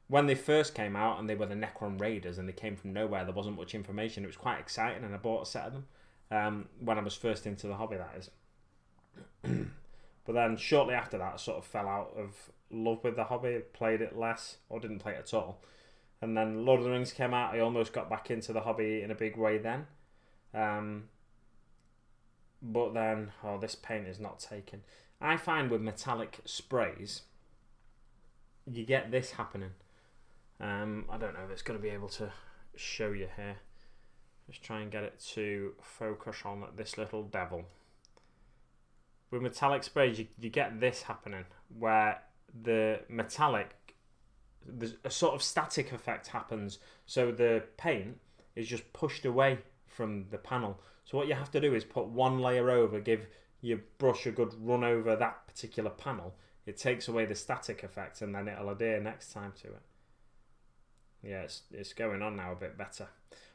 When they first came out and they were the Necron Raiders and they came from nowhere, there wasn't much information. It was quite exciting, and I bought a set of them when I was first into the hobby, that is. But then shortly after that, I sort of fell out of love with the hobby, played it less, or didn't play it at all. And then Lord of the Rings came out, I almost got back into the hobby in a big way then. But then, oh, this paint is not taken. I find with metallic sprays, you get this happening. I don't know if it's going to be able to show you here. Just try and get it to focus on this little devil. With metallic sprays, you get this happening, where the metallic, there's a sort of static effect happens. So the paint is just pushed away from the panel. So what you have to do is put one layer over, give your brush a good run over that particular panel. It takes away the static effect, and then it'll adhere next time to it. Yeah, it's going on now a bit better.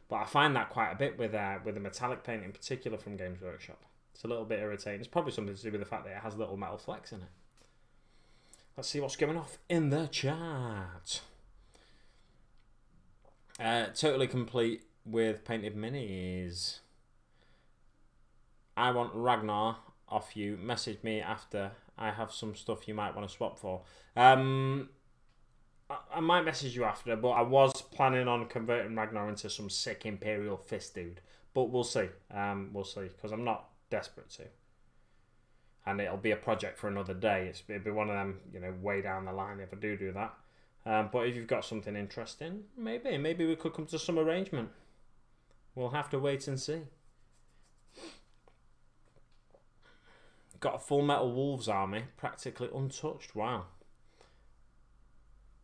But I find that quite a bit with the metallic paint in particular from Games Workshop. It's a little bit irritating. It's probably something to do with the fact that it has little metal flecks in it. Let's see what's going off in the chat. Totally complete with painted minis. I want Ragnar off you. Message me after. I have some stuff you might want to swap for. I might message you after, but I was planning on converting Ragnar into some sick Imperial Fist dude. But we'll see. We'll see, because I'm not desperate to. And it'll be a project for another day. It'll be one of them, way down the line if I do that. But if you've got something interesting, maybe we could come to some arrangement. We'll have to wait and see. Got a full metal Wolves army, practically untouched. Wow.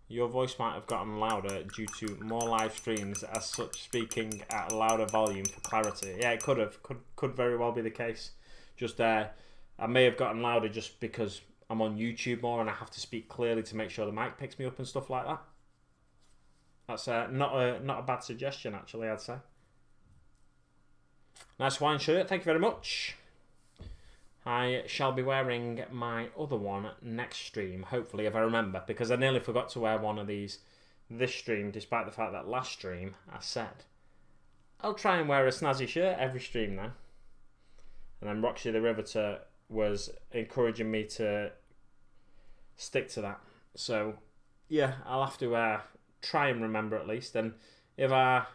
Your voice might have gotten louder due to more live streams, as such, speaking at a louder volume for clarity. Yeah, it could have. Could very well be the case. Just I may have gotten louder just because I'm on YouTube more and I have to speak clearly to make sure the mic picks me up and stuff like that. That's not a bad suggestion, actually, I'd say. Nice wine shirt, thank you very much. I shall be wearing my other one next stream, hopefully, if I remember, because I nearly forgot to wear one of these this stream, despite the fact that last stream I said I'll try and wear a snazzy shirt every stream now. And then Roxy the Riveter was encouraging me to stick to that. So, yeah, I'll have to try and remember at least. And if I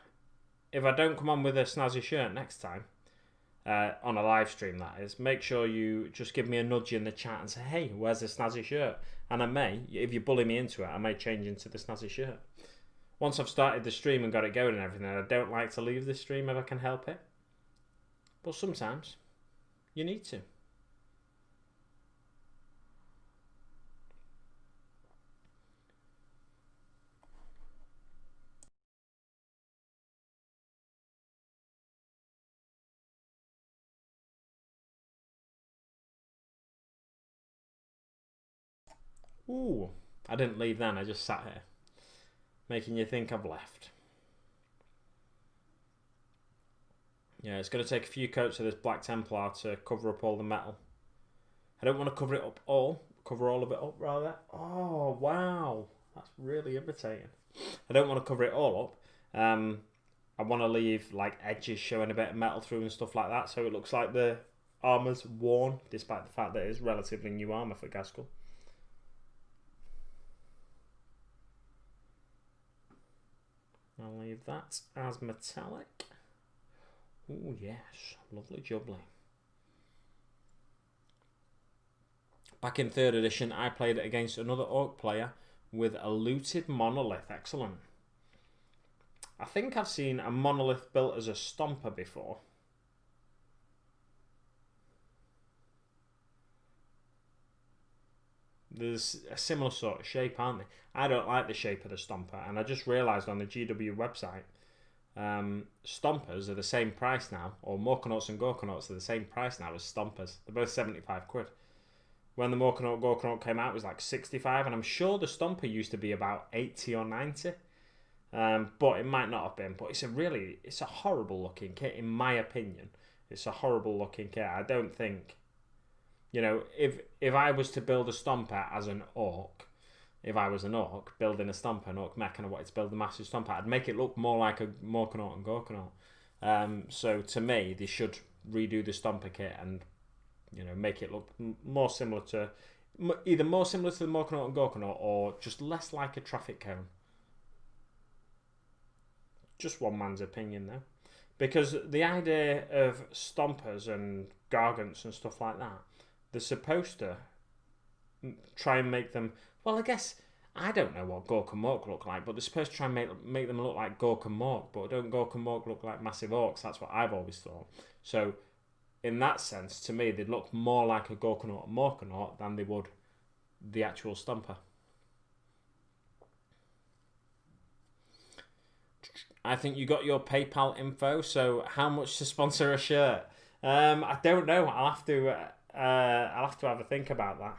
don't come on with a snazzy shirt next time, on a live stream that is, make sure you just give me a nudge in the chat and say, hey, where's the snazzy shirt? And I may, if you bully me into it, I may change into the snazzy shirt. Once I've started the stream and got it going and everything, I don't like to leave the stream if I can help it. But sometimes you need to. Ooh, I didn't leave then, I just sat here, making you think I've left. Yeah, it's going to take a few coats of this Black Templar to cover up all the metal. I don't want to cover it up all, cover all of it up rather. Oh, wow, that's really irritating. I don't want to cover it all up. I want to leave like edges showing a bit of metal through and stuff like that, so it looks like the armour's worn, despite the fact that it is relatively new armour for Ghazghkull. I'll leave that as metallic. Oh yes, lovely jubbly. Back in 3rd edition, I played it against another Orc player with a looted monolith. Excellent. I think I've seen a monolith built as a stomper before. There's a similar sort of shape, aren't they? I don't like the shape of the stomper, and I just realised on the GW website, stompers are the same price now, or Morkanauts and Gorkanauts are the same price now as stompers. They're both 75 quid. When the Morkanaut Gorkanaut came out, it was like 65, and I'm sure the stomper used to be about 80 or 90. but it might not have been. But it's a horrible looking kit, in my opinion. It's a horrible looking kit. I don't think, you know, if I was to build a Stomper as an Orc, if I was an Orc building a Stomper, an Orc mech, and I wanted to build a massive Stomper, I'd make it look more like a Morkanaut and Ghazghkull. So to me, they should redo the Stomper kit and, you know, make it look more similar to, either more similar to the Morkanaut and Ghazghkull, or just less like a traffic cone. Just one man's opinion, though. Because the idea of Stompers and Gargants and stuff like that, they're supposed to try and make them... Well, I guess... I don't know what Gork and Mork look like, but they're supposed to try and make them look like Gork and Mork, but don't Gork and Mork look like massive Orcs? That's what I've always thought. So, in that sense, to me, they'd look more like a Ghazghkull and Morkanaut than they would the actual Stomper. I think you got your PayPal info, so how much to sponsor a shirt? I don't know. I'll have to have a think about that.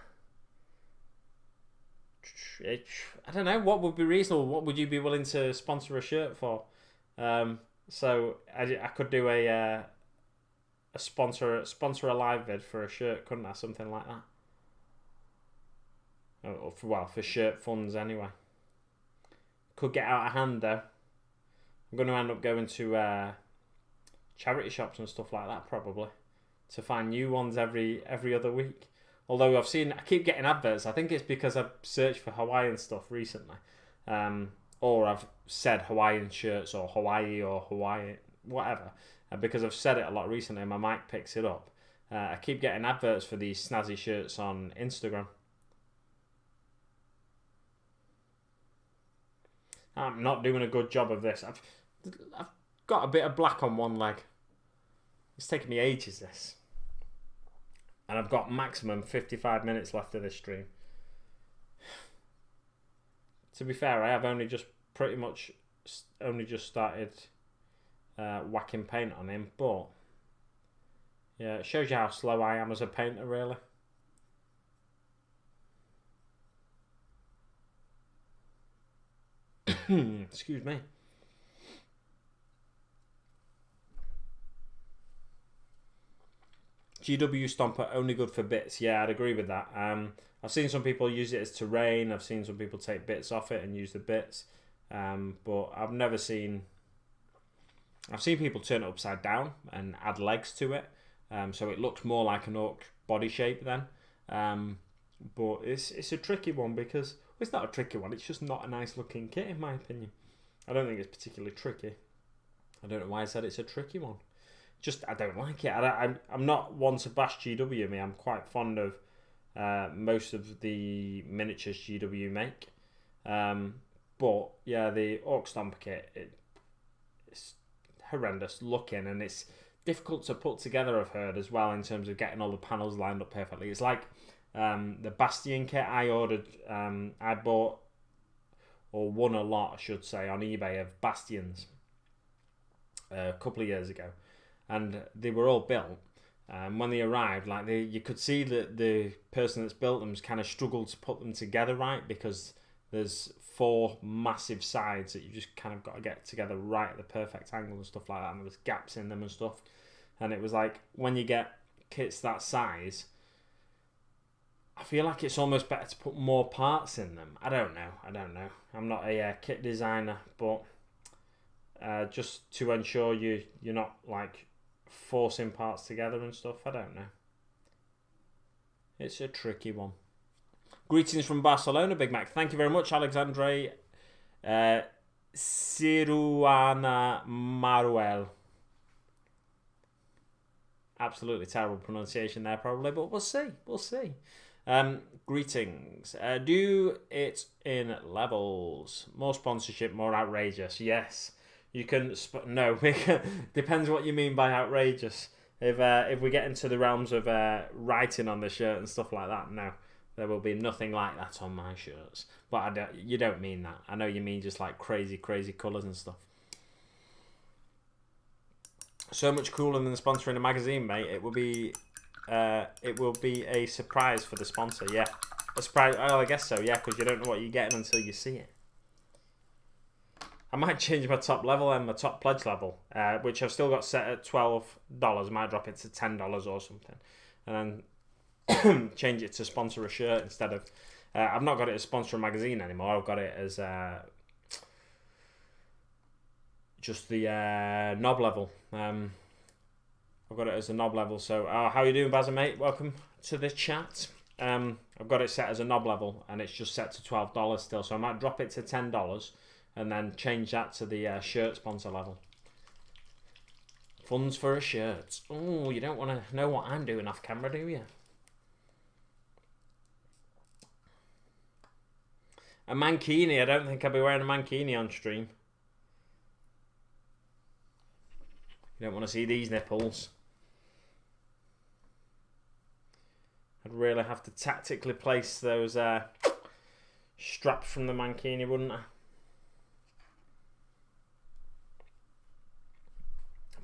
I don't know. What would be reasonable? What would you be willing to sponsor a shirt for? So I could do a sponsor a live vid for a shirt, couldn't I? Something like that. Well, for shirt funds anyway. Could get out of hand though. I'm going to end up going to charity shops and stuff like that probably to find new ones every other week. Although I keep getting adverts. I think it's because I've searched for Hawaiian stuff recently, or I've said Hawaiian shirts or Hawaii whatever. Because I've said it a lot recently, and my mic picks it up. I keep getting adverts for these snazzy shirts on Instagram. I'm not doing a good job of this. I've got a bit of black on one leg. It's taken me ages, this. And I've got maximum 55 minutes left of this stream. To be fair, I have only just started whacking paint on him, but yeah, it shows you how slow I am as a painter, really. Excuse me. GW Stomper only good for bits. Yeah, I'd agree with that. I've seen some people use it as terrain. I've seen some people take bits off it and use the bits. But I've never seen... I've seen people turn it upside down and add legs to it. So it looks more like an orc body shape then. But it's a tricky one because... Well, it's not a tricky one. It's just not a nice looking kit in my opinion. I don't think it's particularly tricky. I don't know why I said it's a tricky one. Just, I don't like it. I'm not one to bash GW me. I'm quite fond of most of the miniatures GW make. But, yeah, the Orc Stomp Kit, it's horrendous looking and it's difficult to put together, I've heard, as well, in terms of getting all the panels lined up perfectly. It's like the Bastion kit I ordered. I bought, or won a lot, I should say, on eBay of Bastions a couple of years ago. And they were all built. When they arrived, like you could see that the person that's built them kind of struggled to put them together right, because there's 4 massive sides that you just kind of got to get together right at the perfect angle and stuff like that. And there was gaps in them and stuff. And it was like, when you get kits that size, I feel like it's almost better to put more parts in them. I don't know. I'm not a kit designer, but just to ensure you're not like forcing parts together and stuff. I don't know. It's a tricky one. Greetings from Barcelona, Big Mac. Thank you very much, Alexandre Ciruana Maruel. Absolutely terrible pronunciation there, probably, but we'll see. We'll see. Greetings. Do it in levels. More sponsorship, more outrageous. Yes. You can... No. Depends what you mean by outrageous. If we get into the realms of writing on the shirt and stuff like that, no. There will be nothing like that on my shirts. But you don't mean that. I know you mean just like crazy, crazy colours and stuff. So much cooler than sponsoring a magazine, mate. It will be a surprise for the sponsor. Yeah, a surprise. Oh, I guess so. Yeah, because you don't know what you're getting until you see it. I might change my top level and my top pledge level, which I've still got set at $12. I might drop it to $10 or something, and then change it to sponsor a shirt instead of. I've not got it as sponsor a magazine anymore. I've got it as just the knob level. I've got it as a knob level. So, how are you doing, Bazza, mate? Welcome to the chat. I've got it set as a knob level, and it's just set to $12 still. So I might drop it to $10. And then change that to the shirt sponsor level. Funds for a shirt. Oh, you don't want to know what I'm doing off camera, do you? A mankini. I don't think I'll be wearing a mankini on stream. You don't want to see these nipples. I'd really have to tactically place those straps from the mankini, wouldn't I?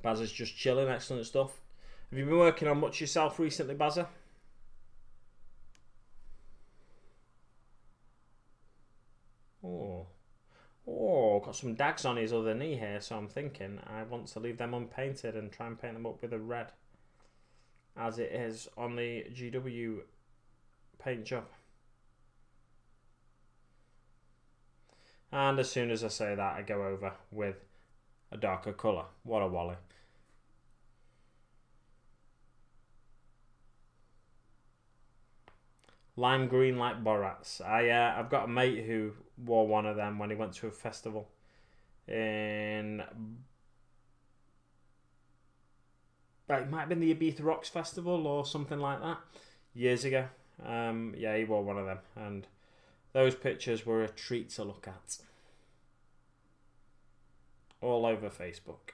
Bazza's just chilling, excellent stuff. Have you been working on much yourself recently, Bazza? Oh, got some dags on his other knee here, so I'm thinking I want to leave them unpainted and try and paint them up with a red, as it is on the GW paint job. And as soon as I say that, I go over with a darker colour. What a wally. Lime green like Borat's. I've got a mate who wore one of them when he went to a festival in... It might have been the Ibiza Rocks Festival or something like that years ago. Yeah, he wore one of them, and those pictures were a treat to look at. All over Facebook.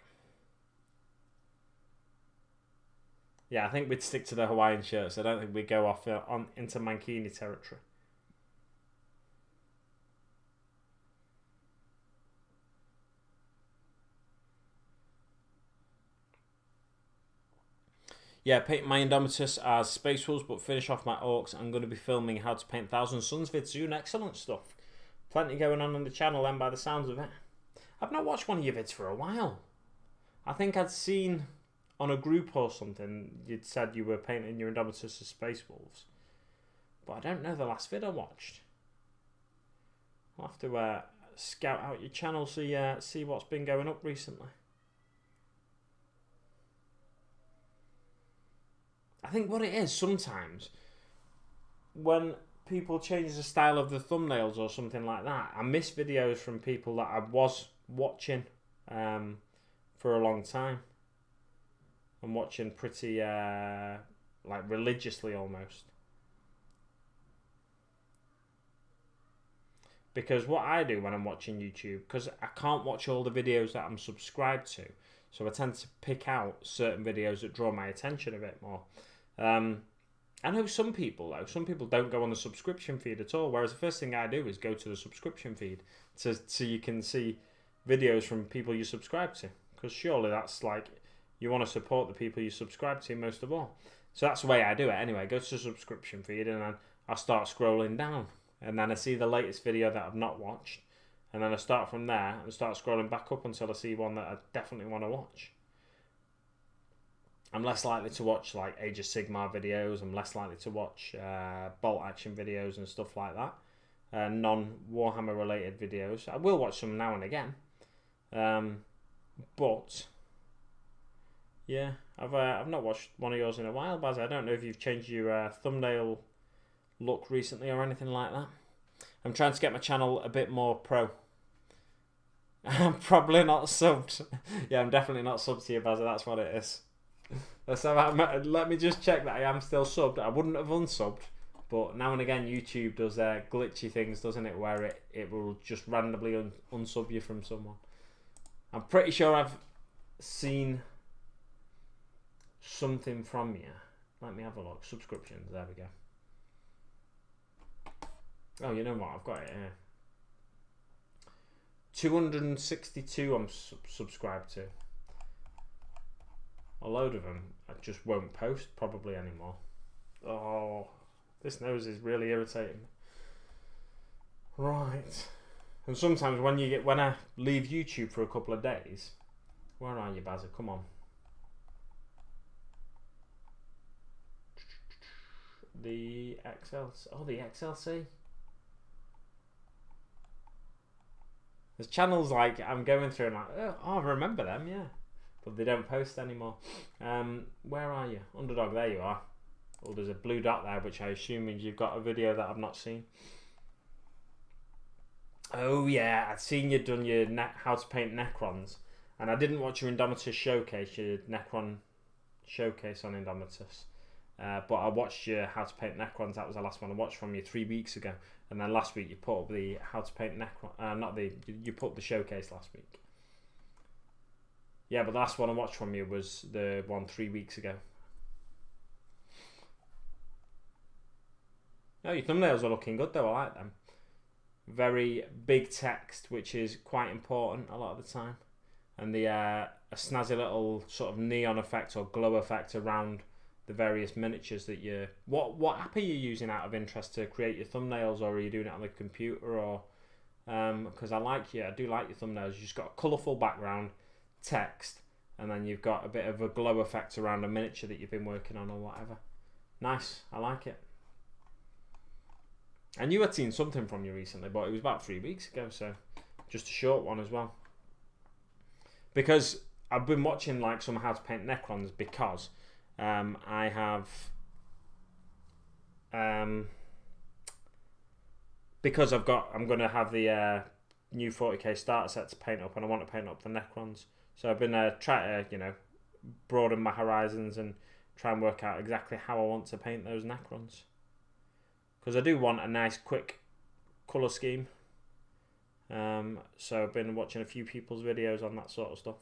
Yeah, I think we'd stick to the Hawaiian shirts. I don't think we'd go off into mankini territory. Yeah, paint my Indomitus as Space Wolves, but finish off my Orcs. I'm going to be filming how to paint Thousand Suns vid soon. Excellent stuff. Plenty going on the channel then by the sounds of it. I've not watched one of your vids for a while. I think I'd seen on a group or something, you'd said you were painting your Indomitus as Space Wolves. But I don't know the last vid I watched. I'll have to scout out your channel, see what's been going up recently. I think what it is sometimes, when people change the style of the thumbnails or something like that, I miss videos from people that I was watching for a long time. I'm watching pretty like religiously almost. Because what I do when I'm watching YouTube, because I can't watch all the videos that I'm subscribed to, so I tend to pick out certain videos that draw my attention a bit more. I know some people though, some people don't go on the subscription feed at all, whereas the first thing I do is go to the subscription feed so you can see videos from people you subscribe to, because surely that's like, you want to support the people you subscribe to most of all. So that's the way I do it anyway. Go to the subscription feed and then I start scrolling down, and then I see the latest video that I've not watched, and then I start from there and start scrolling back up until I see one that I definitely want to watch. I'm less likely to watch like Age of Sigmar videos. I'm less likely to watch bolt action videos and stuff like that. Non-Warhammer related videos. I will watch some now and again. But yeah, I've not watched one of yours in a while, Baz. I don't know if you've changed your thumbnail look recently or anything like that. I'm trying to get my channel a bit more pro. I'm probably not subbed. Yeah, I'm definitely not subbed to you, Baz. That's what it is. Let me just check that I am still subbed. I wouldn't have unsubbed, but now and again YouTube does glitchy things, doesn't it, where it will just randomly unsub you from someone. I'm pretty sure I've seen something from you. Let me have a look. Subscriptions, there we go. Oh, you know what, I've got it here. 262 I'm subscribed to. A load of them I just won't post probably anymore. Oh, this nose is really irritating. Right. And sometimes when I leave YouTube for a couple of days, where are you, Bazza? Come on. The XLC. Oh, the XLC. There's channels like I'm going through and like, oh, I remember them, yeah. But they don't post anymore. Where are you? Underdog, there you are. Oh, there's a blue dot there, which I assume means you've got a video that I've not seen. Oh yeah, I'd seen you done your How to Paint Necrons. And I didn't watch your Indomitus showcase, your Necron showcase on Indomitus. But I watched your How to Paint Necrons. That was the last one I watched from you 3 weeks ago. And then last week you put up the How to Paint Necron... you put up the showcase last week. Yeah, but the last one I watched from you was the one 3 weeks ago. No, your thumbnails are looking good though, I like them. Very big text, which is quite important a lot of the time. And the a snazzy little sort of neon effect or glow effect around the various miniatures that you... What app are you using out of interest to create your thumbnails, or are you doing it on the computer? Or because I do like your thumbnails. You've just got a colourful background, text, and then you've got a bit of a glow effect around a miniature that you've been working on or whatever. Nice, I like it. I knew I'd seen something from you recently, but it was about 3 weeks ago, so just a short one as well. Because I've been watching like some How to Paint Necrons because I have because I'm going to have the new 40k starter set to paint up, and I want to paint up the Necrons. So I've been trying to broaden my horizons and try and work out exactly how I want to paint those Necrons. Because I do want a nice quick colour scheme. So I've been watching a few people's videos on that sort of stuff.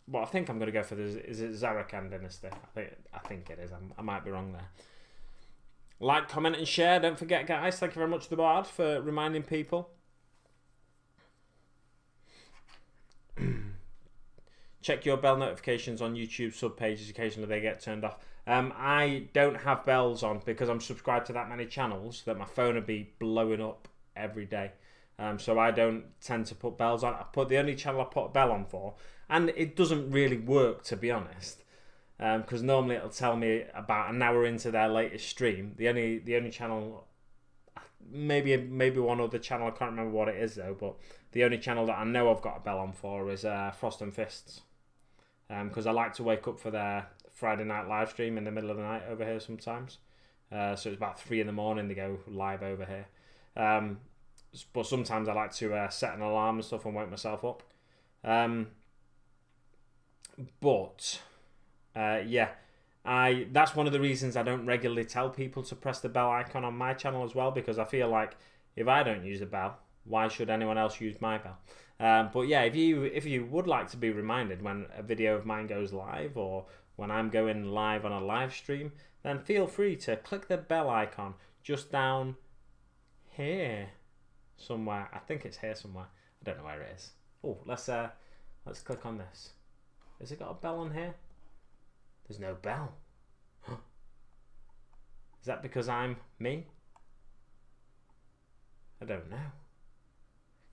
But I think I'm going to go for is it Zarakan Dynasty? I think it is. I might be wrong there. Like, comment and share. Don't forget, guys. Thank you very much, The Bard, for reminding people. Check your bell notifications on YouTube sub pages. Occasionally they get turned off. I don't have bells on because I'm subscribed to that many channels that my phone would be blowing up every day. So I don't tend to put bells on. The only channel I put a bell on for, and it doesn't really work, to be honest, because normally it'll tell me about an hour into their latest stream. The only channel, maybe one other channel, I can't remember what it is though, but the only channel that I know I've got a bell on for is Frost and Fists, because I like to wake up for their Friday night live stream in the middle of the night over here sometimes. So it's about 3 in the morning they go live over here. But sometimes I like to set an alarm and stuff and wake myself up. Yeah, that's one of the reasons I don't regularly tell people to press the bell icon on my channel as well, because I feel like if I don't use the bell, why should anyone else use my bell? But yeah, if you would like to be reminded when a video of mine goes live, or when I'm going live on a live stream, then feel free to click the bell icon just down here somewhere. I think it's here somewhere. I don't know where it is. Oh, let's click on this. Has it got a bell on here? There's no bell. Is that because I'm me? I don't know.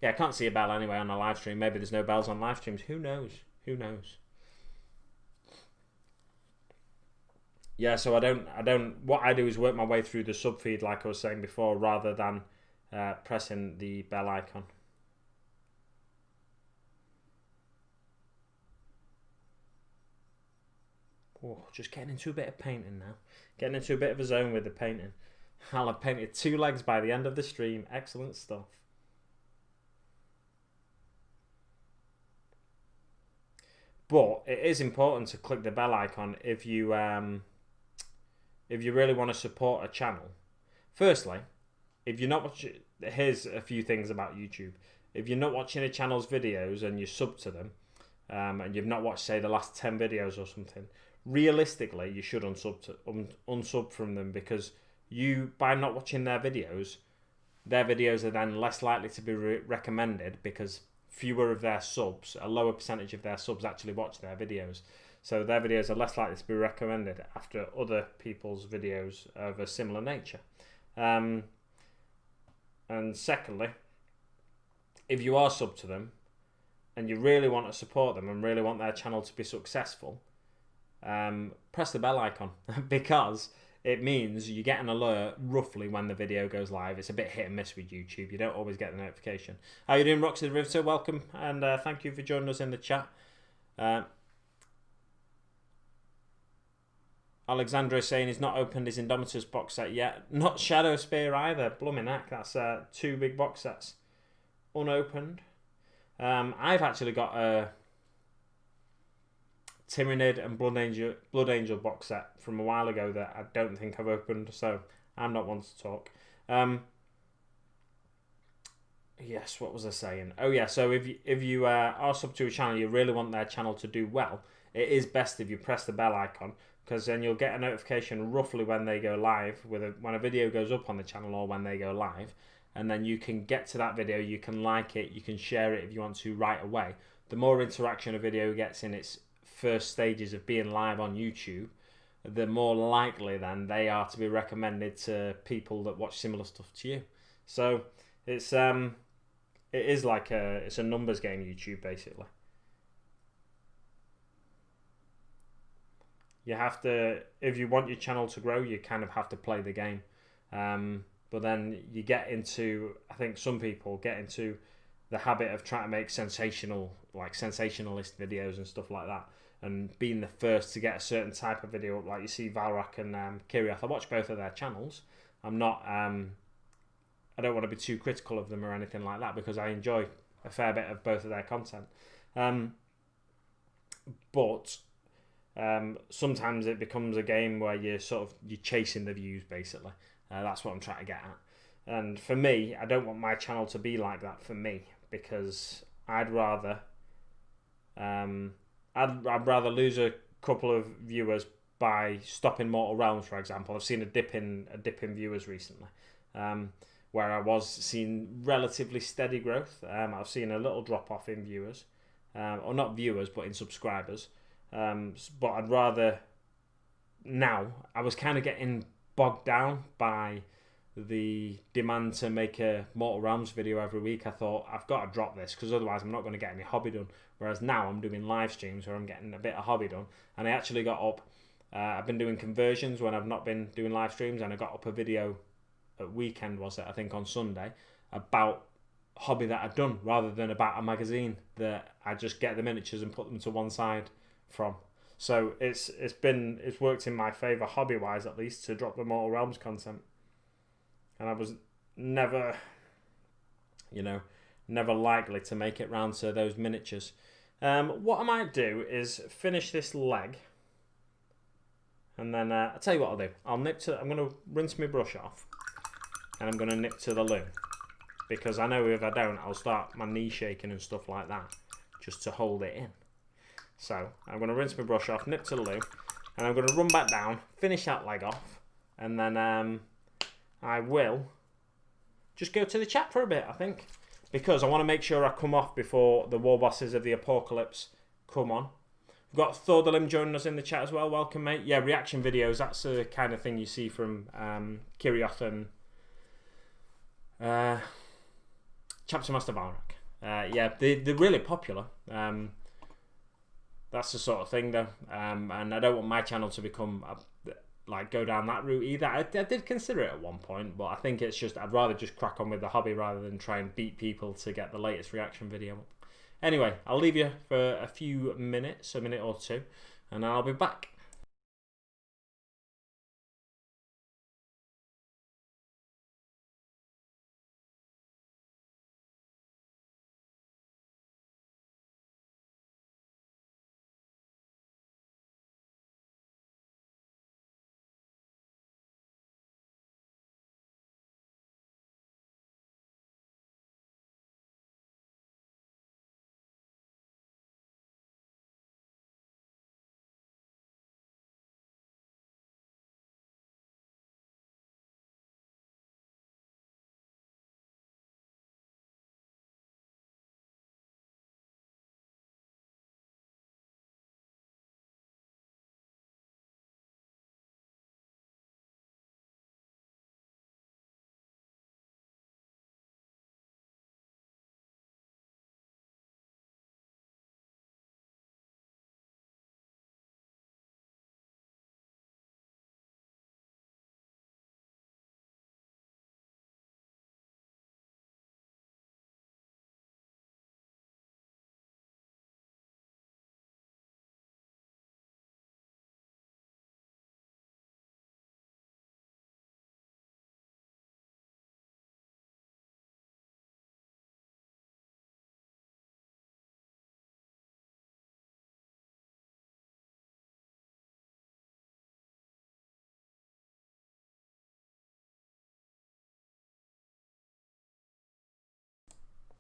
Yeah, I can't see a bell anyway on a live stream. Maybe there's no bells on live streams. Who knows? Who knows? Yeah, so I don't. What I do is work my way through the sub feed, like I was saying before, rather than pressing the bell icon. Oh, just getting into a bit of painting now. Getting into a bit of a zone with the painting. I'll have painted 2 legs by the end of the stream. Excellent stuff. But it is important to click the bell icon if you really want to support a channel. Firstly, if you're not watching, here's a few things about YouTube. If you're not watching a channel's videos and you sub to them, and you've not watched, say, the last 10 videos or something, realistically, you should unsub from them, because by not watching their videos are then less likely to be recommended, because fewer of their subs, a lower percentage of their subs actually watch their videos. So their videos are less likely to be recommended after other people's videos of a similar nature. And secondly, if you are sub to them and you really want to support them and really want their channel to be successful, press the bell icon because it means you get an alert roughly when the video goes live. It's a bit hit and miss with YouTube. You don't always get the notification. How you doing, Roxy the Riveter? Welcome, and thank you for joining us in the chat. Alexandra is saying he's not opened his Indomitus box set yet. Not Shadow Spear either. Blooming heck, that's 2 big box sets unopened. I've actually got a Tyranid and Blood Angel box set from a while ago that I don't think I've opened, so I'm not one to talk. Yes, what was I saying? Oh yeah, so if you are sub to a channel, you really want their channel to do well, it is best if you press the bell icon, because then you'll get a notification roughly when they go live, when a video goes up on the channel or when they go live, and then you can get to that video, you can like it, you can share it if you want to right away. The more interaction a video gets in its first stages of being live on YouTube, the more likely then they are to be recommended to people that watch similar stuff to you. So it's it is like it's a numbers game, YouTube, basically. You have to, if you want your channel to grow, you kind of have to play the game. But then you get into, I think some people get into the habit of trying to make sensationalist videos and stuff like that, and being the first to get a certain type of video up, like you see Valrak and Kirioth. I watch both of their channels. I'm not, I don't want to be too critical of them or anything like that, because I enjoy a fair bit of both of their content. But sometimes it becomes a game where you're chasing the views, basically. That's what I'm trying to get at. And for me, I don't want my channel to be like that for me, because I'd rather I'd rather lose a couple of viewers by stopping Mortal Realms, for example. I've seen a dip in viewers recently, where I was seeing relatively steady growth. I've seen a little drop off in viewers, or not viewers, but in subscribers. But I'd rather, now I was kind of getting bogged down by the demand to make a Mortal Realms video every week. I thought, I've got to drop this, because otherwise I'm not going to get any hobby done. Whereas now I'm doing live streams where I'm getting a bit of hobby done. And I actually got up, I've been doing conversions when I've not been doing live streams, and I got up a video at weekend, was it, I think on Sunday, about hobby that I'd done, rather than about a magazine that I just get the miniatures and put them to one side from. So it's worked in my favour, hobby wise at least, to drop the Mortal Realms content. And I was never likely to make it round to those miniatures. What I might do is finish this leg, and then I'll tell you what I'll do. I'm going to rinse my brush off, and I'm going to nip to the loo, because I know if I don't, I'll start my knee shaking and stuff like that, just to hold it in. So I'm going to rinse my brush off, nip to the loo, and I'm going to run back down, finish that leg off, and then I will just go to the chat for a bit, I think, because I want to make sure I come off before the war bosses of the apocalypse come on. We've got Thordalim joining us in the chat as well. Welcome, mate. Yeah, reaction videos, that's the kind of thing you see from Kirioth and Chapter Master Valrak. Yeah, they're really popular. That's the sort of thing, though. And I don't want my channel to become go down that route either. I did consider it at one point, but I think it's just, I'd rather just crack on with the hobby rather than try and beat people to get the latest reaction video. Anyway, I'll leave you for a few minutes, a minute or two, and I'll be back.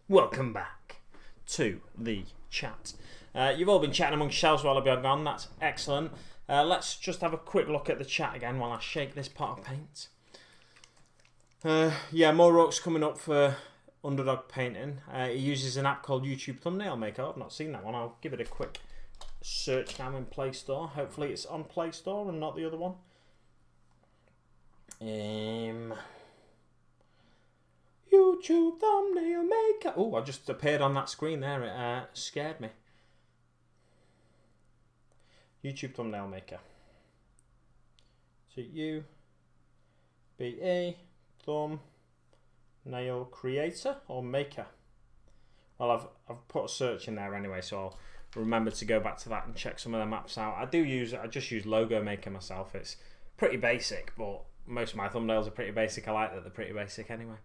Welcome back to the chat. You've all been chatting amongst yourselves while I've been gone. That's excellent. Let's just have a quick look at the chat again while I shake this pot of paint. Yeah, more Orcs coming up for Underdog painting. He uses an app called YouTube Thumbnail Maker. I've not seen that one. I'll give it a quick search now in Play Store. Hopefully it's on Play Store and not the other one. YouTube Thumbnail Maker. Oh, I just appeared on that screen there. It scared me. YouTube Thumbnail Maker. So U-B-E Thumbnail Creator or Maker. Well, I've put a search in there anyway, so I'll remember to go back to that and check some of the maps out. I just use Logo Maker myself. It's pretty basic, but most of my thumbnails are pretty basic. I like that they're pretty basic anyway.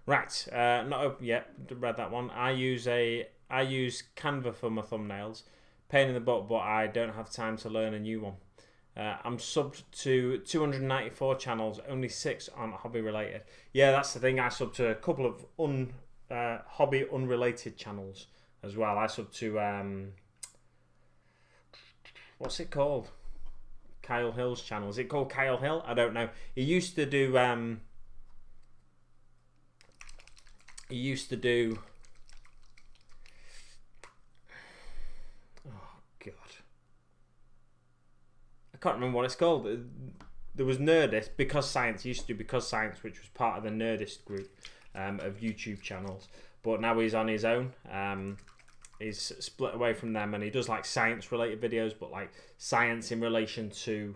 Right, not open yet. Read that one. I use Canva for my thumbnails. Pain in the butt, but I don't have time to learn a new one. I'm subbed to 294 channels, only 6 on hobby related. Yeah, that's the thing. I sub to a couple of hobby unrelated channels as well. I sub to what's it called? Kyle Hill's channel. Is it called Kyle Hill? I don't know. He used to do oh god, I can't remember what it's called. There was Nerdist, Because Science. He used to do Because Science, which was part of the Nerdist group of YouTube channels, but now he's on his own. He's split away from them, and he does like science related videos, but like science in relation to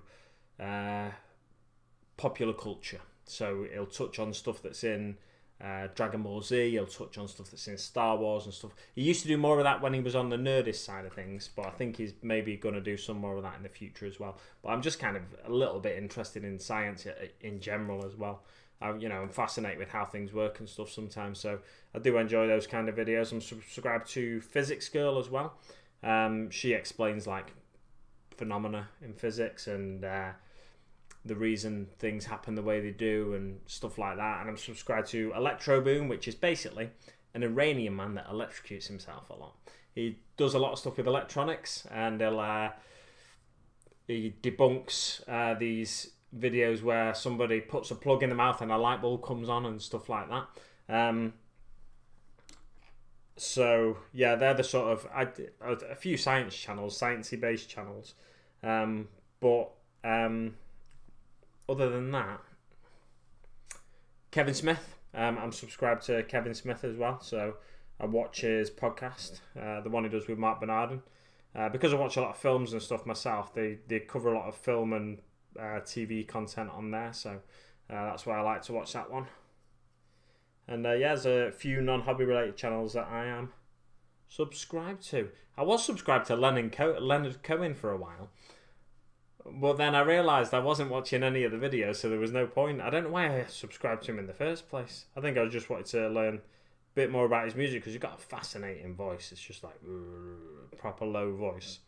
popular culture. So he'll touch on stuff that's in Dragon Ball Z, he'll touch on stuff that's in Star Wars and stuff. He used to do more of that when he was on the Nerdist side of things, but I think he's maybe going to do some more of that in the future as well. But I'm just kind of a little bit interested in science in general as well. I'm fascinated with how things work and stuff sometimes, so I do enjoy those kind of videos. I'm subscribed to Physics Girl as well. She explains like phenomena in physics and the reason things happen the way they do and stuff like that. And I'm subscribed to Electro Boom, which is basically an Iranian man that electrocutes himself a lot. He does a lot of stuff with electronics, and he debunks these videos where somebody puts a plug in the mouth and a light bulb comes on and stuff like that. So yeah, they're the sort of a few science channels, sciencey based channels, but other than that, Kevin Smith. I'm subscribed to Kevin Smith as well, so I watch his podcast, the one he does with Mark Bernardin. Because I watch a lot of films and stuff myself, they cover a lot of film and TV content on there, so that's why I like to watch that one. And yeah, there's a few non-hobby related channels that I am subscribed to. I was subscribed to Leonard Cohen for a while, but then I realised I wasn't watching any of the videos, so there was no point. I don't know why I subscribed to him in the first place. I think I just wanted to learn a bit more about his music, because he's got a fascinating voice. It's just like proper low voice.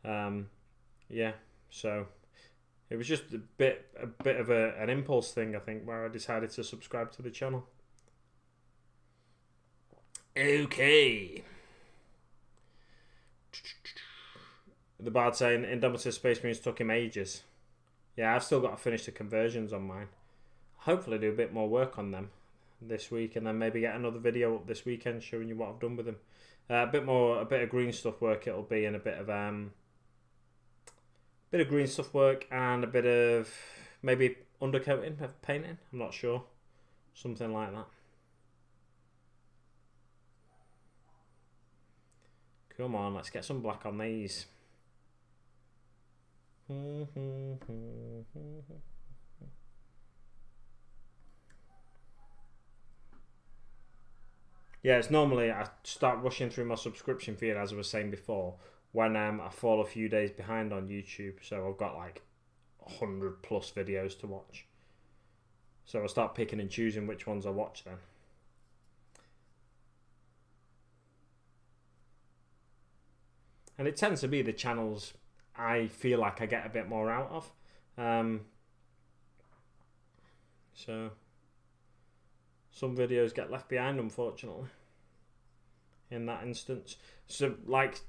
Yeah, so it was just a bit of an impulse thing, I think, where I decided to subscribe to the channel. Okay. The Bard saying Indomitable Space Marines took him ages. Yeah, I've still got to finish the conversions on mine. Hopefully do a bit more work on them this week, and then maybe get another video up this weekend showing you what I've done with them. A bit of green stuff work it'll be, and a bit of green stuff work, and a bit of maybe undercoating of painting. I'm not sure. Something like that. Come on, let's get some black on these. Yeah, it's normally I start rushing through my subscription feed, as I was saying before, when I fall a few days behind on YouTube, so I've got like 100 plus videos to watch. So I'll start picking and choosing which ones I watch then. And it tends to be the channels I feel like I get a bit more out of. So some videos get left behind, unfortunately, in that instance. So like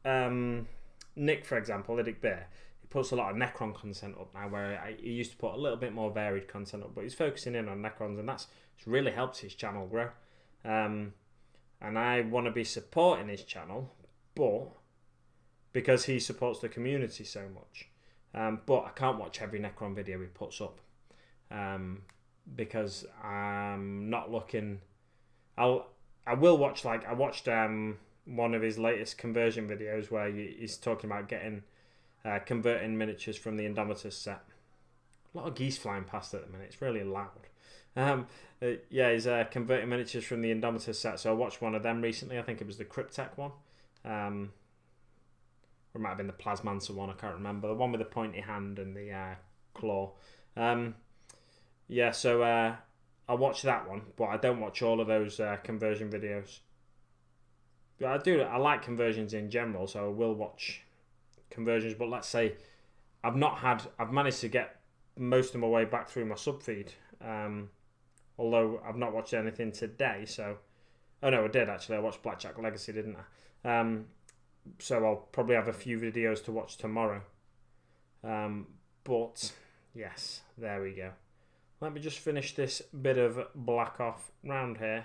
Nick, for example, Iddick Bear, he puts a lot of Necron content up now, where he used to put a little bit more varied content up, but he's focusing in on Necrons, and it's really helped his channel grow. And I want to be supporting his channel, but because he supports the community so much. But I can't watch every Necron video he puts up, because I'm not looking. I will watch, like, I watched one of his latest conversion videos where he's talking about getting converting miniatures from the Indomitus set. A lot of geese flying past at the minute. It's really loud. Yeah, he's converting miniatures from the Indomitus set. So I watched one of them recently. I think it was the Cryptek one. Or it might have been the Plasmancer one. I can't remember. The one with the pointy hand and the claw. Yeah, so I watch that one, but I don't watch all of those conversion videos. But I like conversions in general, so I will watch conversions. But let's say I've managed to get most of my way back through my sub feed. Although I've not watched anything today, so... Oh no, I did actually. I watched Blackjack Legacy, didn't I? So I'll probably have a few videos to watch tomorrow. But, yes, there we go. Let me just finish this bit of black off round here.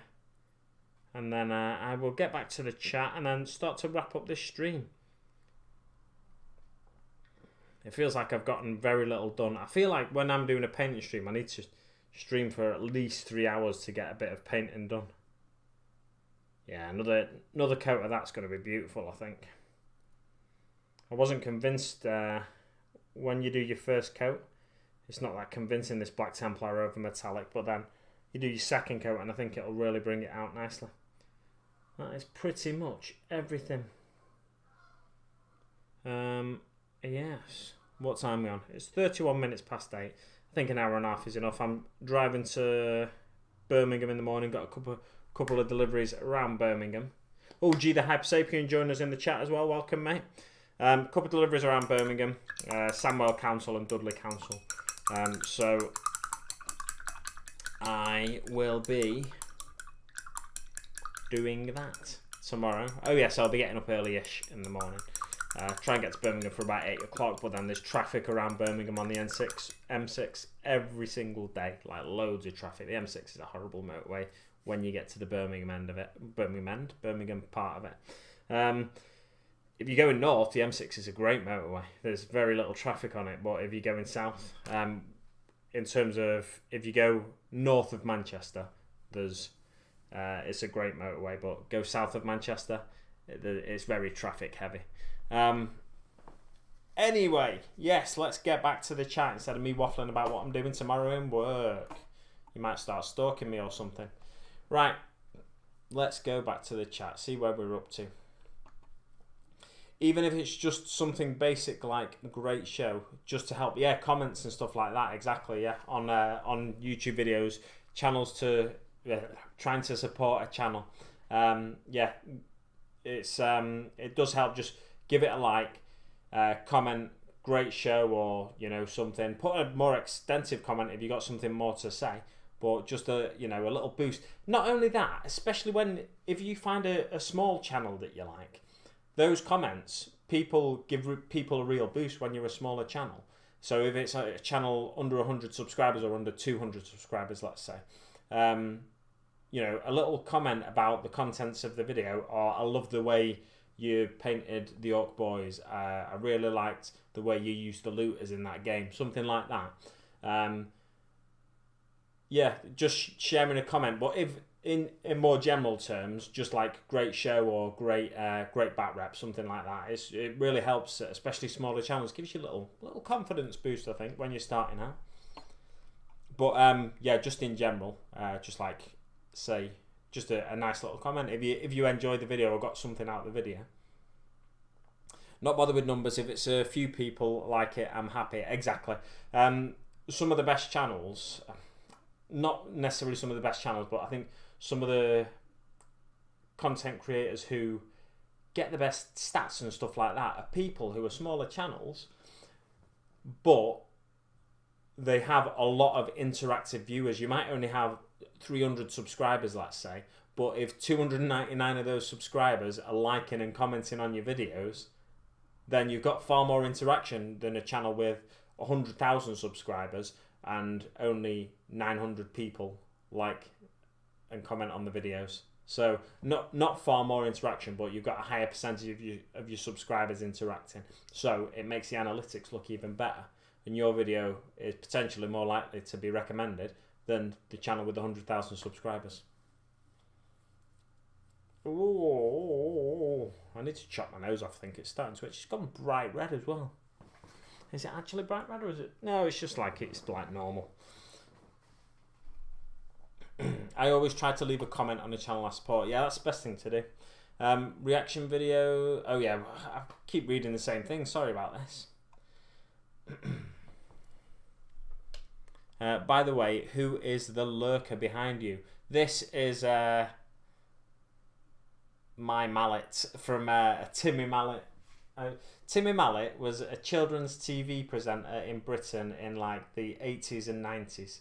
And then I will get back to the chat and then start to wrap up this stream. It feels like I've gotten very little done. I feel like when I'm doing a painting stream, I need to stream for at least 3 hours to get a bit of painting done. Yeah, another coat of that's going to be beautiful, I think. I wasn't convinced when you do your first coat. It's not that convincing, this Black Templar over metallic, but then you do your second coat and I think it'll really bring it out nicely. That is pretty much everything. Yes. What time are we on? It's 31 minutes past 8. I think an hour and a half is enough. I'm driving to Birmingham in the morning. Got a couple of deliveries around Birmingham. Oh, G the Hyper Sapien joined us in the chat as well. Welcome, mate. Couple of deliveries around Birmingham, Sandwell Council and Dudley Council. So I will be doing that tomorrow. Oh yes, I'll be getting up early-ish in the morning. Try and get to Birmingham for about 8 o'clock, but then there's traffic around Birmingham on the M6 every single day, like loads of traffic. The M6 is a horrible motorway when you get to the Birmingham end of it, Birmingham part of it. If you're going north, the M6 is a great motorway. There's very little traffic on it, but if you're going south, in terms of if you go north of Manchester, it's a great motorway, but go south of Manchester, it's very traffic heavy. Anyway, yes, let's get back to the chat instead of me waffling about what I'm doing tomorrow in work. You might start stalking me or something. Right, let's go back to the chat, see where we're up to. Even if it's just something basic like great show, just to help, yeah, comments and stuff like that, exactly, yeah, on YouTube videos, channels to, trying to support a channel. Yeah, it does help. Just give it a like, comment, great show, or, you know, something. Put a more extensive comment if you got something more to say, but just a little boost. Not only that, especially if you find a small channel that you like, those comments, people give people a real boost when you're a smaller channel. So if it's a channel under 100 subscribers or under 200 subscribers, let's say, you know, a little comment about the contents of the video, or I love the way you painted the Orc boys, I really liked the way you used the looters in that game, something like that. Yeah, just sharing a comment. But if in more general terms, just like great show or great back rep, something like that, it really helps, especially smaller channels. Gives you a little confidence boost, I think, when you're starting out. But yeah, just in general, just like say, just a nice little comment. If you enjoyed the video or got something out of the video. Not bother with numbers. If it's a few people like it, I'm happy. Exactly. Some of the best channels, not necessarily some of the best channels, but I think some of the content creators who get the best stats and stuff like that are people who are smaller channels, but they have a lot of interactive viewers. You might only have 300 subscribers, let's say, but if 299 of those subscribers are liking and commenting on your videos, then you've got far more interaction than a channel with 100,000 subscribers and only 900 people like and comment on the videos. So not far more interaction, but you've got a higher percentage of your subscribers interacting. So it makes the analytics look even better, and your video is potentially more likely to be recommended than the channel with 100,000 subscribers. Oh, I need to chop my nose off. I think it's starting to itch. It's gone bright red as well. Is it actually bright red or is it? No, it's just like it's like normal. I always try to leave a comment on the channel I support. Yeah, that's the best thing to do. Reaction video. Oh yeah, I keep reading the same thing. Sorry about this. By the way, who is the lurker behind you? This is my mallet from Timmy Mallet. Timmy Mallet was a children's TV presenter in Britain in like the 80s and 90s.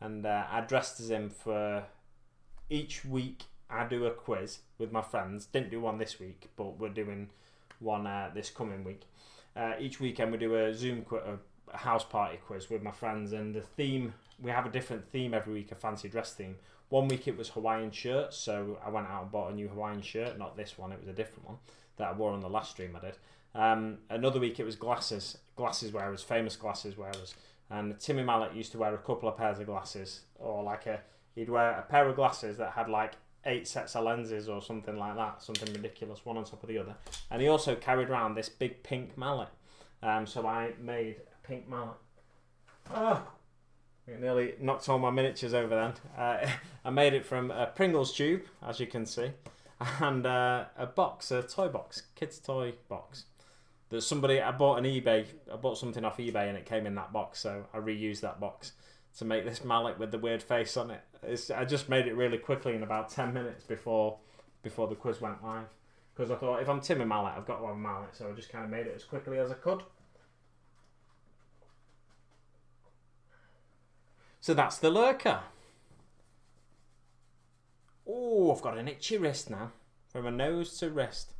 And I dressed as him for each week. I do a quiz with my friends. Didn't do one this week, but we're doing one this coming week. Each weekend we do a Zoom quiz, a house party quiz with my friends. And the theme, we have a different theme every week, a fancy dress theme. One week it was Hawaiian shirts, so I went out and bought a new Hawaiian shirt. Not this one, it was a different one that I wore on the last stream I did. Another week it was glasses wearers, famous glasses wearers. And Timmy Mallet used to wear a couple of pairs of glasses, or like he'd wear a pair of glasses that had like 8 sets of lenses or something like that, something ridiculous, one on top of the other. And he also carried around this big pink mallet. So I made a pink mallet. Oh, it nearly knocked all my miniatures over then. I made it from a Pringles tube, as you can see, and a box, a toy box, kids toy box. There's somebody, I bought something off eBay and it came in that box, so I reused that box to make this mallet with the weird face on it. I just made it really quickly in about 10 minutes before the quiz went live. Because I thought, if I'm Timmy Mallet, I've got one mallet, so I just kind of made it as quickly as I could. So that's the lurker. Oh, I've got an itchy wrist now. From my nose to wrist.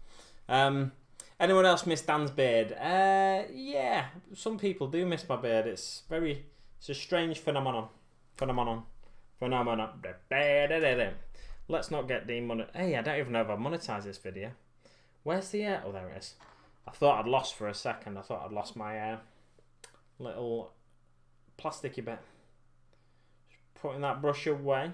Anyone else miss Dan's beard? Yeah, some people do miss my beard. It's a strange phenomenon. Let's not get demonetized. Hey, I don't even know if I've monetized this video. Where's the oh, there it is. I thought I'd lost for a second. I thought I'd lost my little plasticky bit. Just putting that brush away.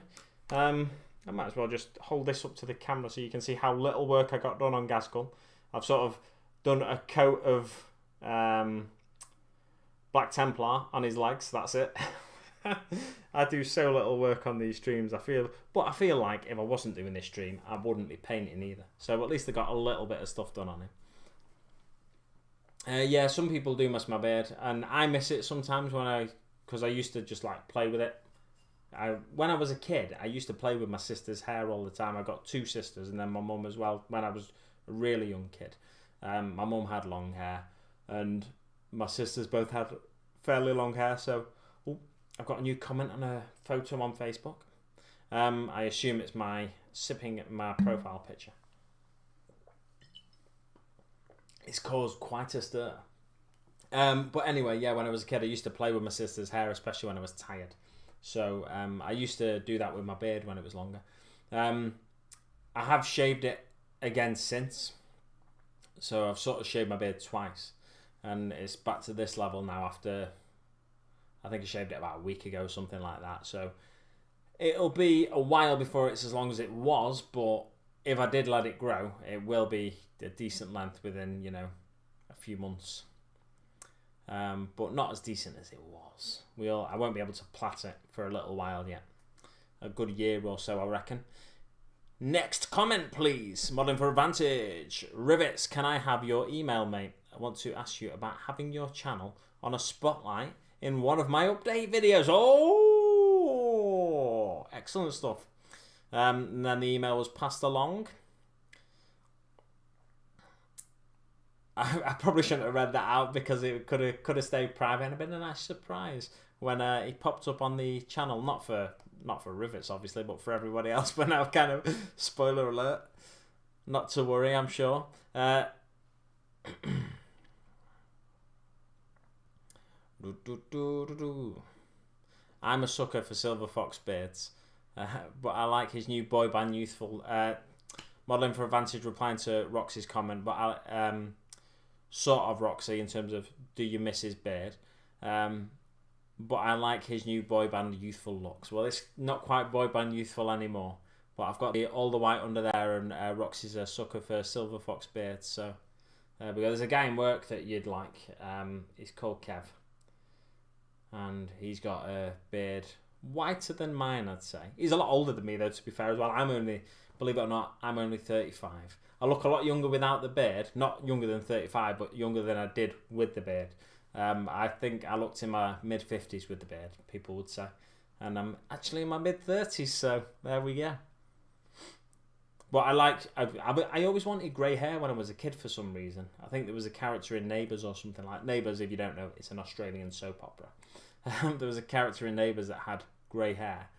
I might as well just hold this up to the camera so you can see how little work I got done on Ghazghkull. I've sort of done a coat of Black Templar on his legs. That's it. I do so little work on these streams. I feel like if I wasn't doing this stream, I wouldn't be painting either. So at least I got a little bit of stuff done on him. Yeah, some people do miss my beard, and I miss it sometimes because I used to just like play with it. When I was a kid, I used to play with my sister's hair all the time. I got 2 sisters, and then my mum as well. When I was a really young kid, my mum had long hair, and my sisters both had fairly long hair. So I've got a new comment on a photo on Facebook. I assume it's my sipping my profile picture. It's caused quite a stir. But anyway, yeah, when I was a kid, I used to play with my sister's hair, especially when I was tired. So I used to do that with my beard when it was longer. I have shaved it again since. So I've sort of shaved my beard twice. And it's back to this level now after... I think I shaved it about a week ago, something like that. So it'll be a while before it's as long as it was. But if I did let it grow, it will be a decent length within, a few months. But not as decent as it was. I won't be able to plait it for a little while yet. A good year or so, I reckon. Next comment, please. Modeling for Advantage. Rivets, can I have your email, mate? I want to ask you about having your channel on a spotlight in one of my update videos. Oh, excellent stuff. And then the email was passed along. I probably shouldn't have read that out because it could have stayed private and been a nice surprise when he popped up on the channel. Not for Rivets, obviously, but for everybody else. But now, kind of spoiler alert. Not to worry, I'm sure. I'm a sucker for Silver Fox beards, but I like his new boy band youthful. Modelling for Advantage replying to Roxy's comment, but I sort of Roxy in terms of do you miss his beard? But I like his new boy band youthful looks. Well, it's not quite boy band youthful anymore, but I've got all the white under there, and Roxy's a sucker for Silver Fox beards. So because there's a guy in work that you'd like. He's called Kev, and he's got a beard whiter than mine, I'd say. He's a lot older than me, though, to be fair, as well. Believe it or not, I'm only 35. I look a lot younger without the beard. Not younger than 35, but younger than I did with the beard. I think I looked in my mid-50s with the beard, people would say. And I'm actually in my mid-30s, so there we go. But I always wanted grey hair when I was a kid for some reason. I think there was a character in Neighbours or something like Neighbours, if you don't know, it's an Australian soap opera. There was a character in Neighbours that had grey hair.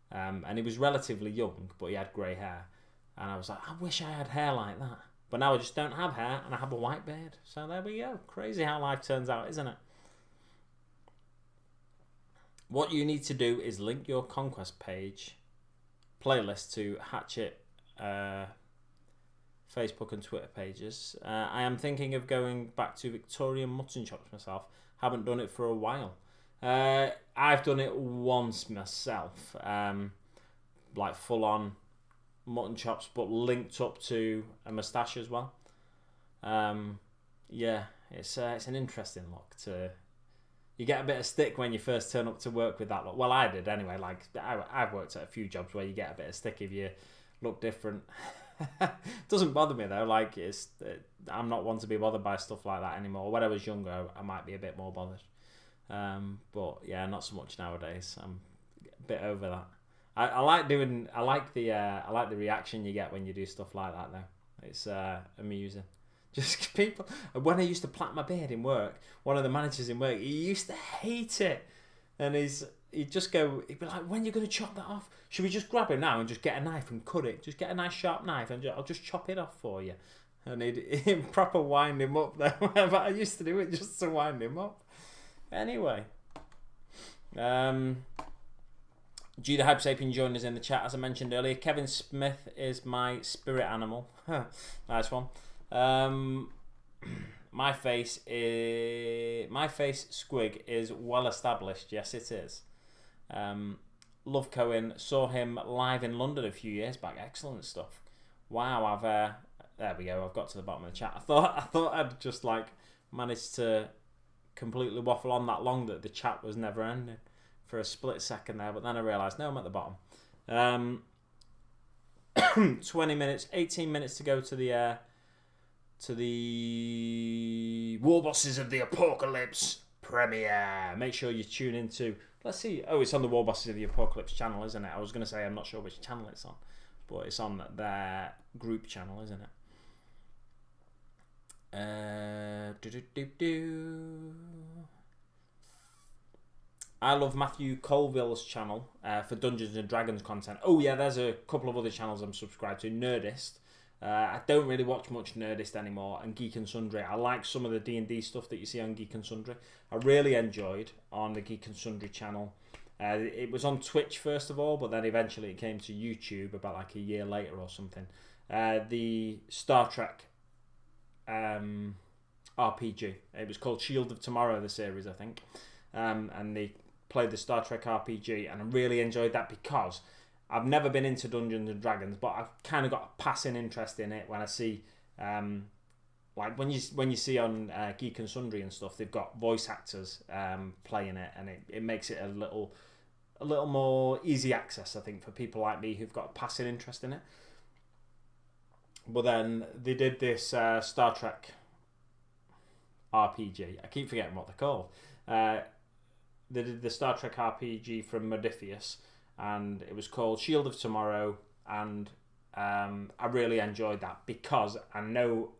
And he was relatively young, but he had grey hair. And I was like, I wish I had hair like that. But now I just don't have hair, and I have a white beard. So there we go. Crazy how life turns out, isn't it? What you need to do is link your Conquest page playlist to Hatchet Facebook and Twitter pages. I am thinking of going back to Victorian mutton chops myself. Haven't done it for a while. I've done it once myself, like full on mutton chops, but linked up to a moustache as well. Yeah, it's an interesting look. You get a bit of stick when you first turn up to work with that look. Well, I did anyway. Like I've worked at a few jobs where you get a bit of stick if you look different. Doesn't bother me though. Like I'm not one to be bothered by stuff like that anymore. When I was younger, I might be a bit more bothered. But yeah, not so much nowadays. I'm a bit over that. I like the reaction you get when you do stuff like that though. It's amusing. Just people. When I used to plait my beard in work, one of the managers in work, he used to hate it, and he'd be like, "When are you going to chop that off? Should we just grab him now and just get a knife and cut it? Just get a nice sharp knife and I'll just chop it off for you." And he'd proper wind him up though. But I used to do it just to wind him up. Anyway, G the Hype Sapien joined us in the chat as I mentioned earlier. Kevin Smith is my spirit animal. Nice one. My face squig is well established. Yes, it is. Love Cohen, saw him live in London a few years back. Excellent stuff. Wow, there we go. I've got to the bottom of the chat. I thought I'd just like managed to completely waffle on that long that the chat was never ending for a split second there, but then I realised no, I'm at the bottom. 20 minutes, 18 minutes to go to the War Bosses of the Apocalypse premiere. Make sure you tune into. Let's see. Oh, it's on the War Bosses of the Apocalypse channel, isn't it? I was going to say I'm not sure which channel it's on, but it's on their group channel, isn't it? I love Matthew Colville's channel for Dungeons and Dragons content. Oh yeah, there's a couple of other channels I'm subscribed to. Nerdist. I don't really watch much Nerdist anymore, and Geek and Sundry. I like some of the D&D stuff that you see on Geek and Sundry. I really enjoyed on the Geek and Sundry channel. It was on Twitch first of all, but then eventually it came to YouTube about like a year later or something. The Star Trek RPG. It was called Shield of Tomorrow, the series, I think. And they played the Star Trek RPG, and I really enjoyed that because I've never been into Dungeons and Dragons, but I've kind of got a passing interest in it when I see, like when you see on Geek and Sundry and stuff, they've got voice actors playing it, and it makes it a little more easy access, I think, for people like me who've got a passing interest in it. But then they did this Star Trek RPG. I keep forgetting what they're called. They did the Star Trek RPG from Modiphius, and it was called Shield of Tomorrow, and I really enjoyed that because I know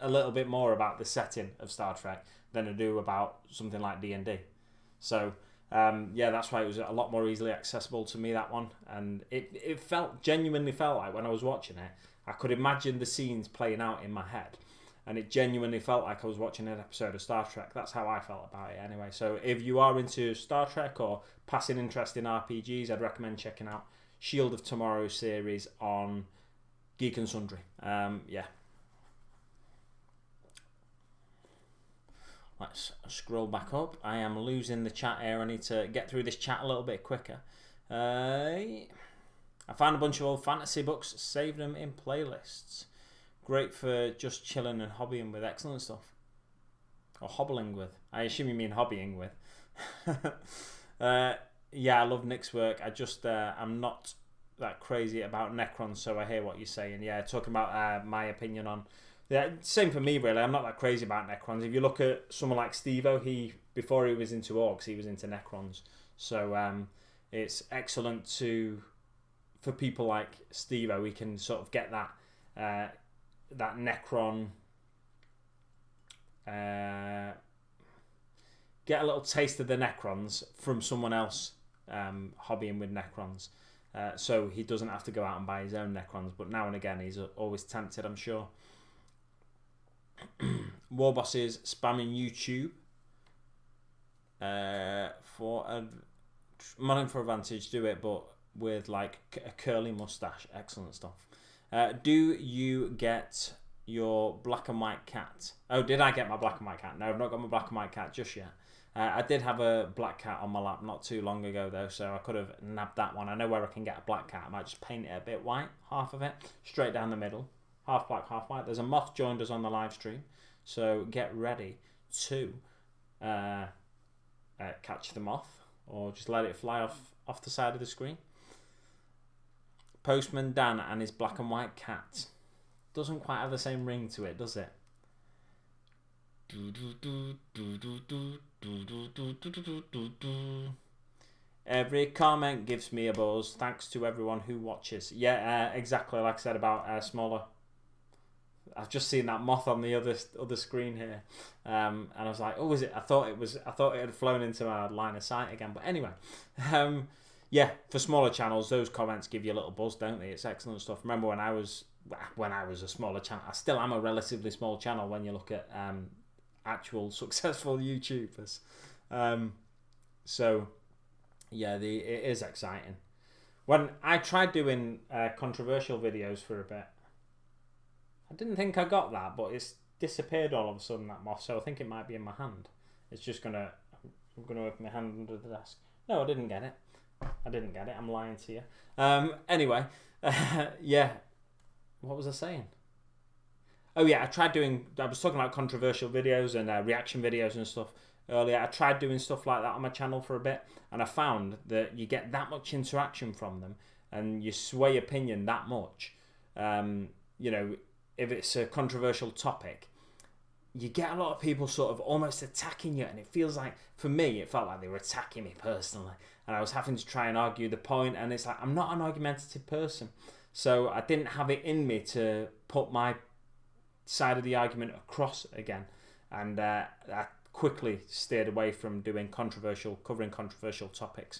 a little bit more about the setting of Star Trek than I do about something like D&D. So yeah, that's why it was a lot more easily accessible to me, that one. And it genuinely felt like when I was watching it, I could imagine the scenes playing out in my head. And it genuinely felt like I was watching an episode of Star Trek. That's how I felt about it anyway. So if you are into Star Trek or passing interest in RPGs, I'd recommend checking out Shield of Tomorrow series on Geek and Sundry. Yeah. Let's scroll back up. I am losing the chat here. I need to get through this chat a little bit quicker. I found a bunch of old fantasy books, saved them in playlists. Great for just chilling and hobbying with. Excellent stuff. Or hobbling with. I assume you mean hobbying with. Yeah, I love Nick's work. I just, I'm not that crazy about Necrons, so I hear what you're saying. Yeah, talking about my opinion on... Yeah, same for me, really. I'm not that crazy about Necrons. If you look at someone like Steve-O, before he was into Orcs, he was into Necrons. So it's excellent for people like Steve-O, we can sort of get that Necron, get a little taste of the Necrons from someone else hobbying with Necrons. So he doesn't have to go out and buy his own Necrons, but now and again he's always tempted, I'm sure. Warboss is spamming YouTube for modding for advantage. Do it, but with like a curly mustache. Excellent stuff. Do you get your black and white cat? Oh, did I get my black and white cat? No, I've not got my black and white cat just yet. I did have a black cat on my lap not too long ago though, so I could have nabbed that one. I know where I can get a black cat. I might just paint it a bit white, half of it, straight down the middle. Half black, half white. There's a moth joined us on the live stream, so get ready to catch the moth, or just let it fly off the side of the screen. Postman Dan and his black and white cat. Doesn't quite have the same ring to it, does it? Every comment gives me a buzz. Thanks to everyone who watches. Yeah, exactly like I said about smaller. I've just seen that moth on the other screen here, and I was like, "Oh, is it?" I thought it had flown into my line of sight again. But anyway, yeah, for smaller channels, those comments give you a little buzz, don't they? It's excellent stuff. Remember when I was a smaller channel? I still am a relatively small channel when you look at actual successful YouTubers. So yeah, it is exciting. When I tried doing controversial videos for a bit, I didn't think I got that, but it's disappeared all of a sudden, that moth, so I think it might be in my hand. It's just I'm gonna open my hand under the desk. No, I didn't get it. I'm lying to you. Anyway, yeah. What was I saying? Oh yeah, I was talking about controversial videos and reaction videos and stuff earlier. I tried doing stuff like that on my channel for a bit, and I found that you get that much interaction from them, and you sway opinion that much. You know, if it's a controversial topic, you get a lot of people sort of almost attacking you, and it feels like, for me, it felt like they were attacking me personally, and I was having to try and argue the point, and it's like, I'm not an argumentative person, so I didn't have it in me to put my side of the argument across again, and I quickly steered away from covering controversial topics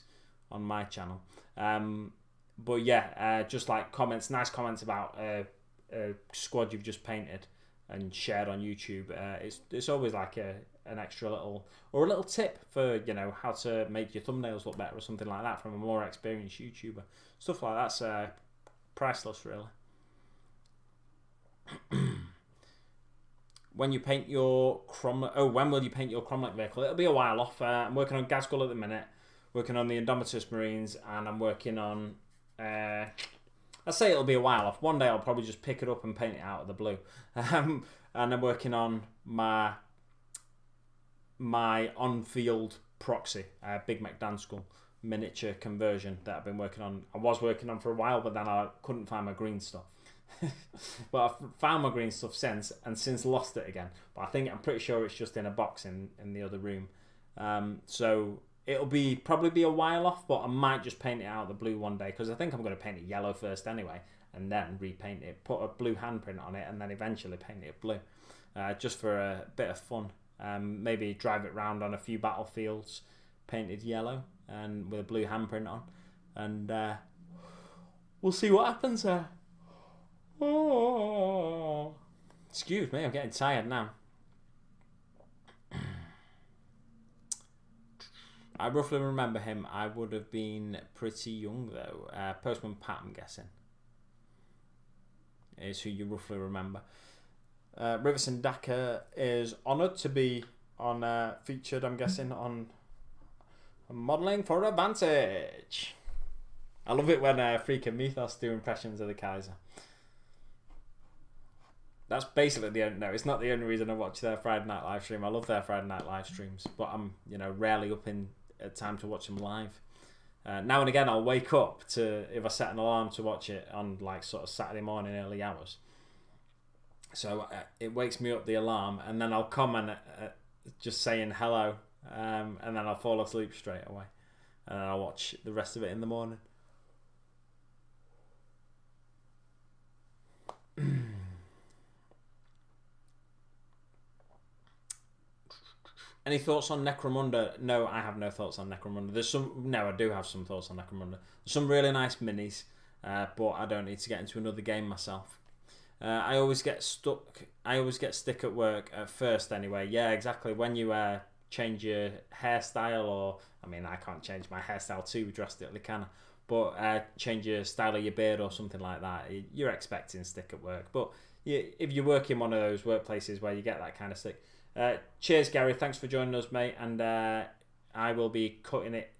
on my channel. But yeah, just like nice comments about a squad you've just painted and shared on YouTube. It's always like an extra little tip for, you know, how to make your thumbnails look better or something like that from a more experienced YouTuber. Stuff like that's priceless, really. When you paint your when will you paint your Cromlech vehicle? It'll be a while off. I'm working on Ghazghkull at the minute, working on the Indomitus Marines, and I'm working on I say it'll be a while off. One day I'll probably just pick it up and paint it out of the blue. And I'm working on my on-field proxy, Big Mac Ghazghkull miniature conversion that I've been working on. I was working on for a while, but then I couldn't find my green stuff. But I've found my green stuff since lost it again. But I'm pretty sure it's just in a box in the other room. So it'll probably be a while off, but I might just paint it out the blue one day, because I think I'm going to paint it yellow first anyway, and then repaint it, put a blue handprint on it, and then eventually paint it blue, just for a bit of fun. Maybe drive it round on a few battlefields painted yellow and with a blue handprint on, and we'll see what happens there. Oh, excuse me, I'm getting tired now. I roughly remember him. I would have been pretty young though. Postman Pat, I'm guessing, is who you roughly remember. Riverson Daka is honoured to be on featured, I'm guessing, on Modelling for Advantage. I love it when Freakin' Mythos do impressions of the Kaiser. That's basically the only, no, it's not the only reason I watch their Friday night live stream. I love their Friday night live streams, but I'm, rarely up in time to watch them live. Now and again, I'll wake up to, if I set an alarm to watch it on like sort of Saturday morning early hours. So it wakes me up, the alarm, and then I'll comment just saying hello, and then I'll fall asleep straight away, and then I'll watch the rest of it in the morning. Any thoughts on Necromunda? No, I have no thoughts on Necromunda. I do have some thoughts on Necromunda. There's some really nice minis, but I don't need to get into another game myself. I always get stuck. I always get stick at work at first anyway. Yeah, exactly. When you change your hairstyle, or, I mean, I can't change my hairstyle too drastically, can I? But change your style of your beard or something like that, you're expecting stick at work. But if you work in one of those workplaces where you get that kind of stick, cheers, Gary. Thanks for joining us, mate. And I will be cutting it.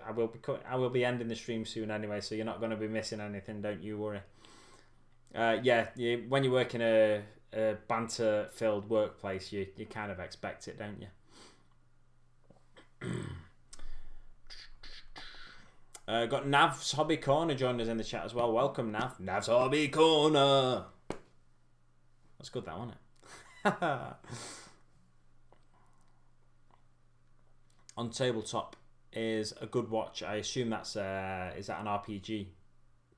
I will be ending the stream soon anyway, so you're not going to be missing anything. Don't you worry. When you work in a banter-filled workplace, you kind of expect it, don't you? Got Nav's Hobby Corner joining us in the chat as well. Welcome, Nav. Nav's Hobby Corner. That's good, that, wasn't it? On Tabletop is a good watch. I assume that's is that an RPG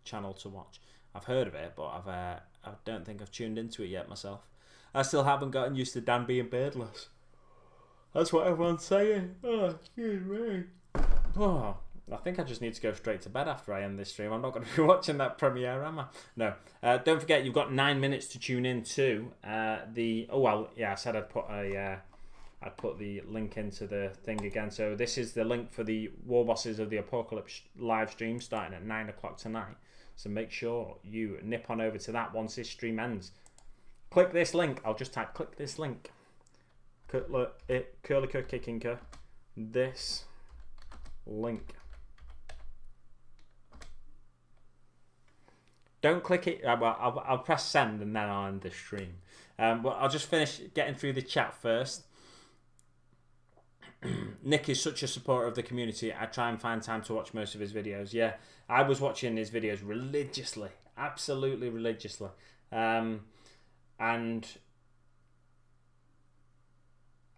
channel to watch? I've heard of it, but I don't think I've tuned into it yet myself. I still haven't gotten used to Dan being beardless. That's what everyone's saying. Oh, excuse me. Oh, I think I just need to go straight to bed after I end this stream. I'm not going to be watching that premiere, am I? No. Don't forget, you've got 9 minutes to tune in to the... Oh, well, yeah, I said I'd put the link into the thing again. So this is the link for the War Bosses of the Apocalypse live stream starting at 9 o'clock tonight. So make sure you nip on over to that once this stream ends. Click this link. I'll just type click this link. Curliker Kickinker. This link. Don't click it. Well, I'll press send and then I'll end the stream. But I'll just finish getting through the chat first. Nick is such a supporter of the community. I try and find time to watch most of his videos. Yeah, I was watching his videos religiously, absolutely religiously, and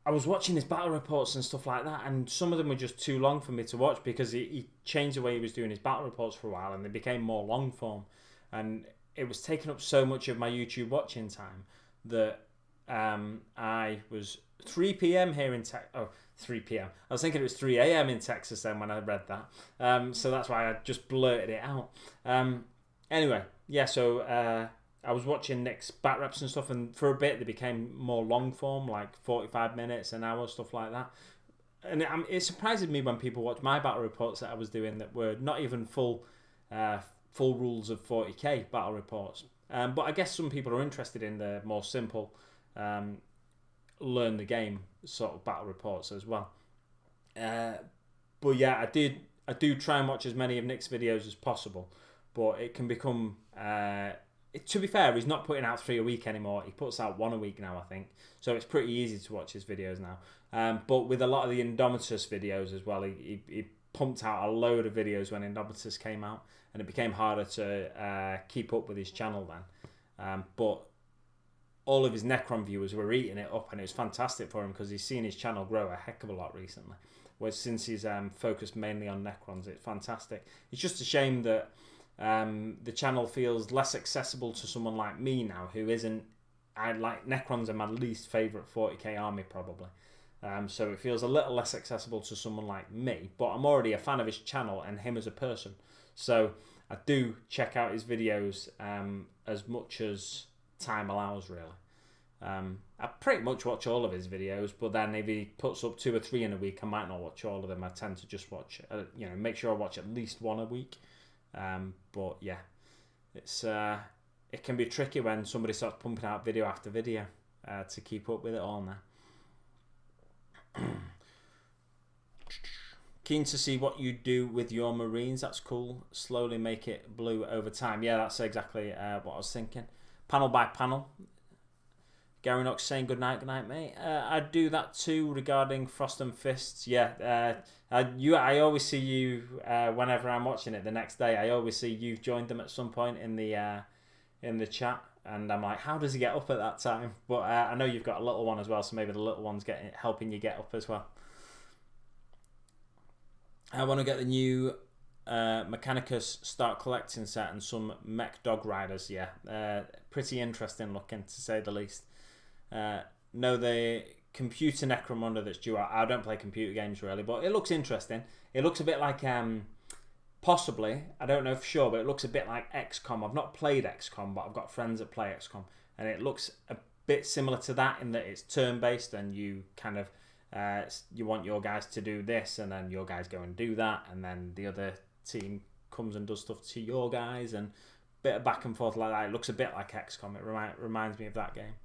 I was watching his battle reports and stuff like that, and some of them were just too long for me to watch because he changed the way he was doing his battle reports for a while, and they became more long form, and it was taking up so much of my YouTube watching time that I was 3 p.m. here in Texas. Oh, 3 p.m. I was thinking it was 3 a.m. in Texas then when I read that. So that's why I just blurted it out. Anyway, yeah, so I was watching Nick's bat reps and stuff, and for a bit they became more long form, like 45 minutes, an hour, stuff like that. And it surprises me when people watch my battle reports that I was doing that were not even full rules of 40k battle reports. But I guess some people are interested in the more simple learn the game sort of battle reports as well. But yeah, I do try and watch as many of Nick's videos as possible, but it can become to be fair, he's not putting out 3 a week anymore. He puts out 1 a week now, I think, so it's pretty easy to watch his videos now. But with a lot of the Indomitus videos as well, he pumped out a load of videos when Indomitus came out, and it became harder to keep up with his channel then. But all of his Necron viewers were eating it up, and it was fantastic for him because he's seen his channel grow a heck of a lot recently. Whereas since he's focused mainly on Necrons, it's fantastic. It's just a shame that the channel feels less accessible to someone like me now, who isn't. I like Necrons are my least favourite 40k army probably. So it feels a little less accessible to someone like me, but I'm already a fan of his channel and him as a person. So I do check out his videos as much as time allows, really. I pretty much watch all of his videos, but then if he puts up 2 or 3 in a week, I might not watch all of them. I tend to just watch, make sure I watch at least 1 a week. But yeah, it can be tricky when somebody starts pumping out video after video to keep up with it all now. Keen to see what you do with your Marines. That's cool. Slowly make it blue over time. Yeah, that's exactly what I was thinking. Panel by panel. Gary Knox saying good night, mate. I do that too regarding Frost and Fists. Yeah, I always see you whenever I'm watching it the next day. I always see you've joined them at some point in the chat, and I'm like, how does he get up at that time? But I know you've got a little one as well, so maybe the little one's helping you get up as well. I want to get the new Mechanicus Start Collecting set and some Mech Dog Riders. Yeah, pretty interesting looking, to say the least. No, the computer Necromunda that's due out. I don't play computer games really, but it looks interesting. It looks a bit like possibly, I don't know for sure, but it looks a bit like XCOM. I've not played XCOM, but I've got friends that play XCOM, and it looks a bit similar to that in that it's turn-based, and you kind of you want your guys to do this, and then your guys go and do that, and then the other team comes and does stuff to your guys, and a bit of back and forth like that. It looks a bit like XCOM. It reminds me of that game.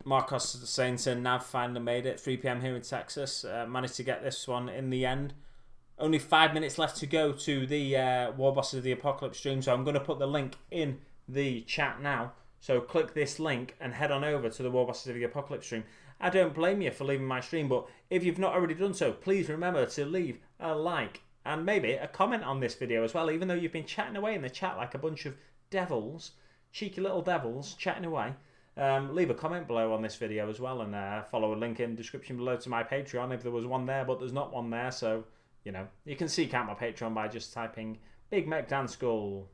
Marcos saying to Nav finally made it. 3 PM here in Texas. Managed to get this one in the end. Only 5 minutes left to go to the War Bosses of the Apocalypse stream, so I'm going to put the link in the chat now. So click this link and head on over to the War Bosses of the Apocalypse stream. I don't blame you for leaving my stream, but if you've not already done so, please remember to leave a like and maybe a comment on this video as well, even though you've been chatting away in the chat like a bunch of devils, cheeky little devils, chatting away. Leave a comment below on this video as well, and follow a link in the description below to my Patreon if there was one there, but there's not one there, so you can seek out my Patreon by just typing Big Mech Ghazghkull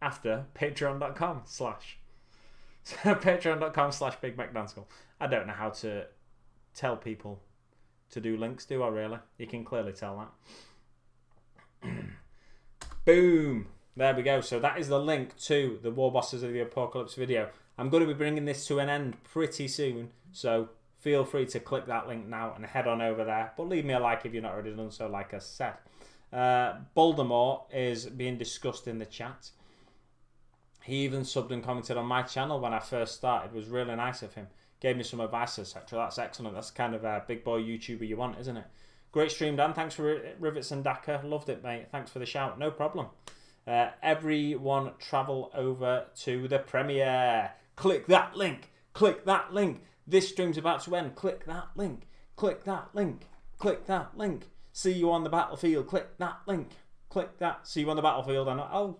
after patreon.com/ Patreon.com/Big Mech Ghazghkull. I don't know how to tell people to do links, do I really? You can clearly tell that. Boom! There we go. So that is the link to the War Bosses of the Apocalypse video. I'm going to be bringing this to an end pretty soon, so feel free to click that link now and head on over there. But leave me a like if you've not already done so, like I said. Voldemort is being discussed in the chat. He even subbed and commented on my channel when I first started. It was really nice of him. Gave me some advice, etc. That's excellent. That's kind of a big boy YouTuber you want, isn't it? Great stream, Dan. Thanks for Rivets and Daka. Loved it, mate. Thanks for the shout. No problem. Everyone travel over to the premiere. Click that link. Click that link. This stream's about to end. Click that link. Click that link. Click that link. See you on the battlefield. Click that link. Click that. See you on the battlefield. And I'll